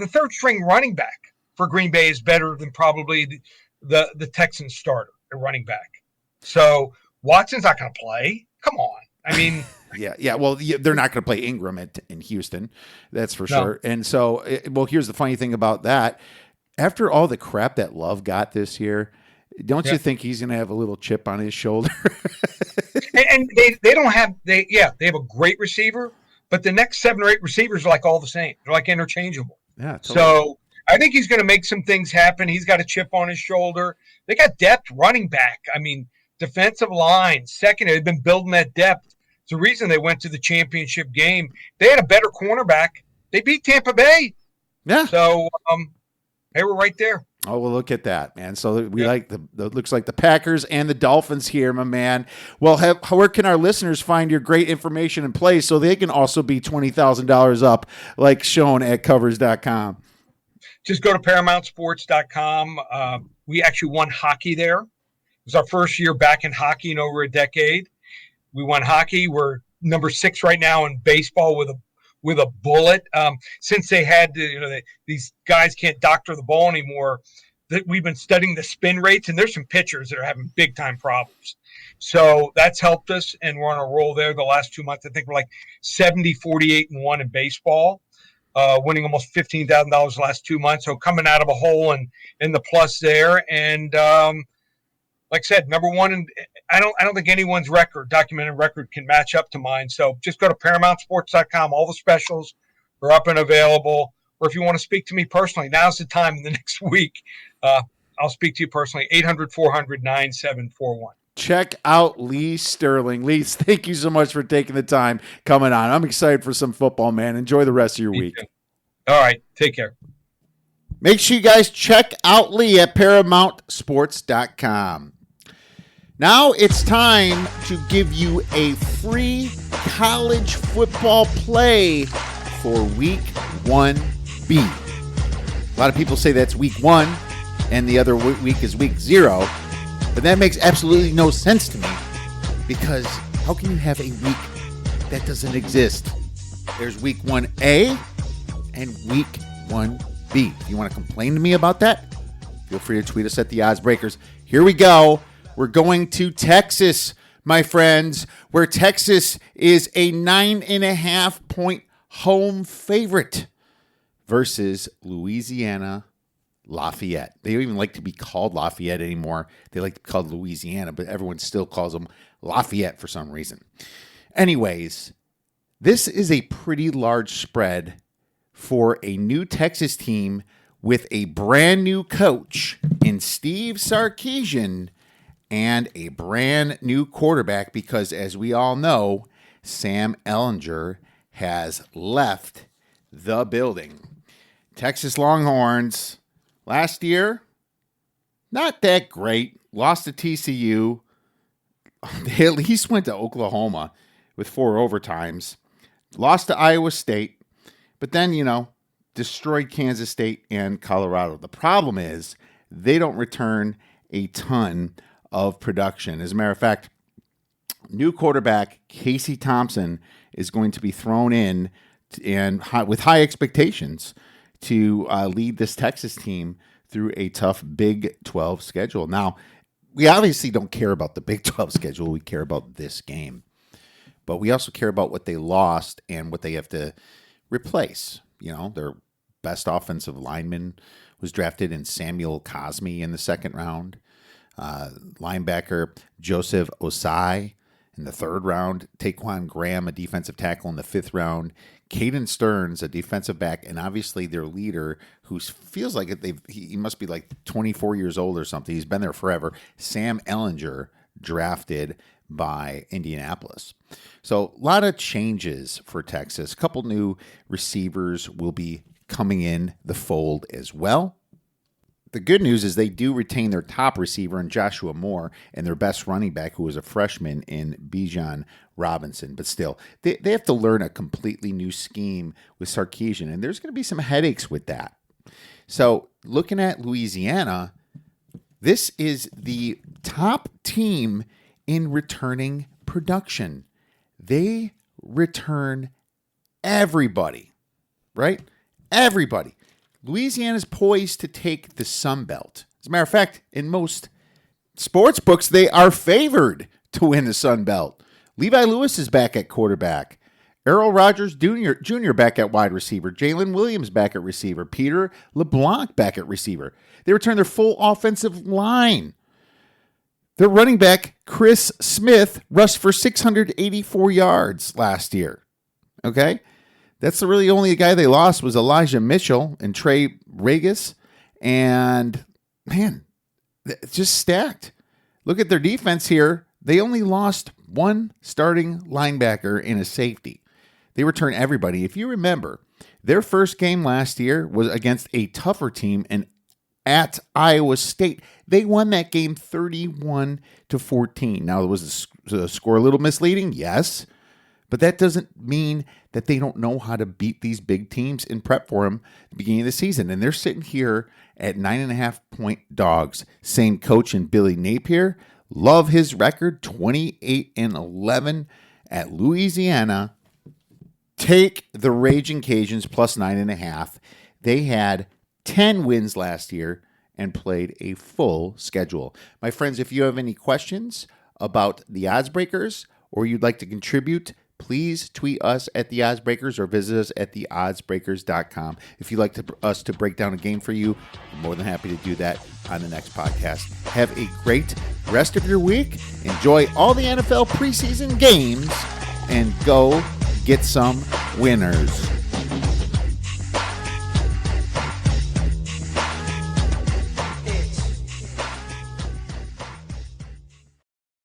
third string running back for Green Bay is better than probably the Texans starter at running back. So Watson's not going to play. Come on. I mean, yeah. Well, they're not going to play Ingram in Houston. That's for sure. And so, here's the funny thing about that. After all the crap that Love got this year, don't you think he's going to have a little chip on his shoulder? and they have a great receiver, but the next 7 or 8 receivers are like all the same. They're like interchangeable. Yeah. Totally. So I think he's going to make some things happen. He's got a chip on his shoulder. They got depth running back. I mean, defensive line, second, they've been building that depth. It's the reason they went to the championship game. They had a better cornerback. They beat Tampa Bay. Yeah. So they were right there. Oh, well, look at that, man. So we like looks like the Packers and the Dolphins here, my man. Well, where can our listeners find your great information and plays so they can also be $20,000 up like shown at covers.com? Just go to ParamountSports.com. We actually won hockey there. It was our first year back in hockey in over a decade. We won hockey. We're number 6 right now in baseball with a bullet. Since they had these guys can't doctor the ball anymore, that we've been studying the spin rates, and there's some pitchers that are having big time problems. So that's helped us, and we're on a roll there the last 2 months. I think we're like 70, 48, and 1 in baseball, winning almost $15,000 the last 2 months. So coming out of a hole and in the plus there, and like I said, number 1, and I don't think anyone's documented record can match up to mine. So just go to ParamountSports.com. All the specials are up and available. Or if you want to speak to me personally, now's the time in the next week. I'll speak to you personally, 800-400-9741. Check out Lee Sterling. Lee, thank you so much for taking the time coming on. I'm excited for some football, man. Enjoy the rest of your week. Too. All right. Take care. Make sure you guys check out Lee at ParamountSports.com. Now it's time to give you a free college football play for Week 1B. A lot of people say that's Week 1 and the other week is Week 0, but that makes absolutely no sense to me because how can you have a week that doesn't exist? There's Week 1A and Week 1B. If you want to complain to me about that, feel free to tweet us at the Oddsbreakers. Here we go. We're going to Texas, my friends, where Texas is a 9.5-point home favorite versus Louisiana Lafayette. They don't even like to be called Lafayette anymore. They like to be called Louisiana, but everyone still calls them Lafayette for some reason. Anyways, this is a pretty large spread for a new Texas team with a brand new coach in Steve Sarkisian and a brand new quarterback because, as we all know, Sam Ehlinger has left the building. Texas Longhorns, last year, not that great. Lost to TCU. They at least went to Oklahoma with 4 overtimes. Lost to Iowa State. But then, destroyed Kansas State and Colorado. The problem is they don't return a ton of production. As a matter of fact, new quarterback Casey Thompson is going to be thrown in and with high expectations to lead this Texas team through a tough Big 12 schedule. Now, we obviously don't care about the Big 12 schedule. We care about this game. But we also care about what they lost and what they have to replace. Their best offensive lineman was drafted in Samuel Cosme in the 2nd round. Linebacker Joseph Osai in the 3rd round. Taquan Graham, a defensive tackle in the 5th round. Caden Stearns, a defensive back, and obviously their leader, who feels like he must be like 24 years old or something. He's been there forever. Sam Ehlinger, drafted by Indianapolis. So a lot of changes for Texas. A couple new receivers will be coming in the fold as well. The good news is they do retain their top receiver in Joshua Moore and their best running back, who was a freshman in Bijan Robinson. But still, they have to learn a completely new scheme with Sarkisian, and there's going to be some headaches with that. So looking at Louisiana, this is the top team in returning production. They return everybody, right? Everybody. Louisiana's poised to take the Sun Belt. As a matter of fact, in most sports books, they are favored to win the Sun Belt. Levi Lewis is back at quarterback. Errol Rogers Jr. back at wide receiver. Jalen Williams back at receiver. Peter LeBlanc back at receiver. They return their full offensive line. Their running back, Chris Smith, rushed for 684 yards last year. Okay? That's the really only guy they lost was Elijah Mitchell and Trey Regis. And, man, it's just stacked. Look at their defense here. They only lost one starting linebacker and a safety. They return everybody. If you remember, their first game last year was against a tougher team and at Iowa State. They won that game 31-14. Now, was the score a little misleading? Yes. But that doesn't mean that they don't know how to beat these big teams and prep for them at the beginning of the season. And they're sitting here at 9.5-point dogs. Same coach in Billy Napier. Love his record, 28-11 at Louisiana. Take the Raging Cajuns plus 9.5. They had 10 wins last year and played a full schedule. My friends, if you have any questions about the Odds Breakers or you'd like to contribute, please tweet us at the Odds Breakers or visit us at theoddsbreakers.com. If you'd like us to break down a game for you, I'm more than happy to do that on the next podcast. Have a great rest of your week. Enjoy all the NFL preseason games and go get some winners.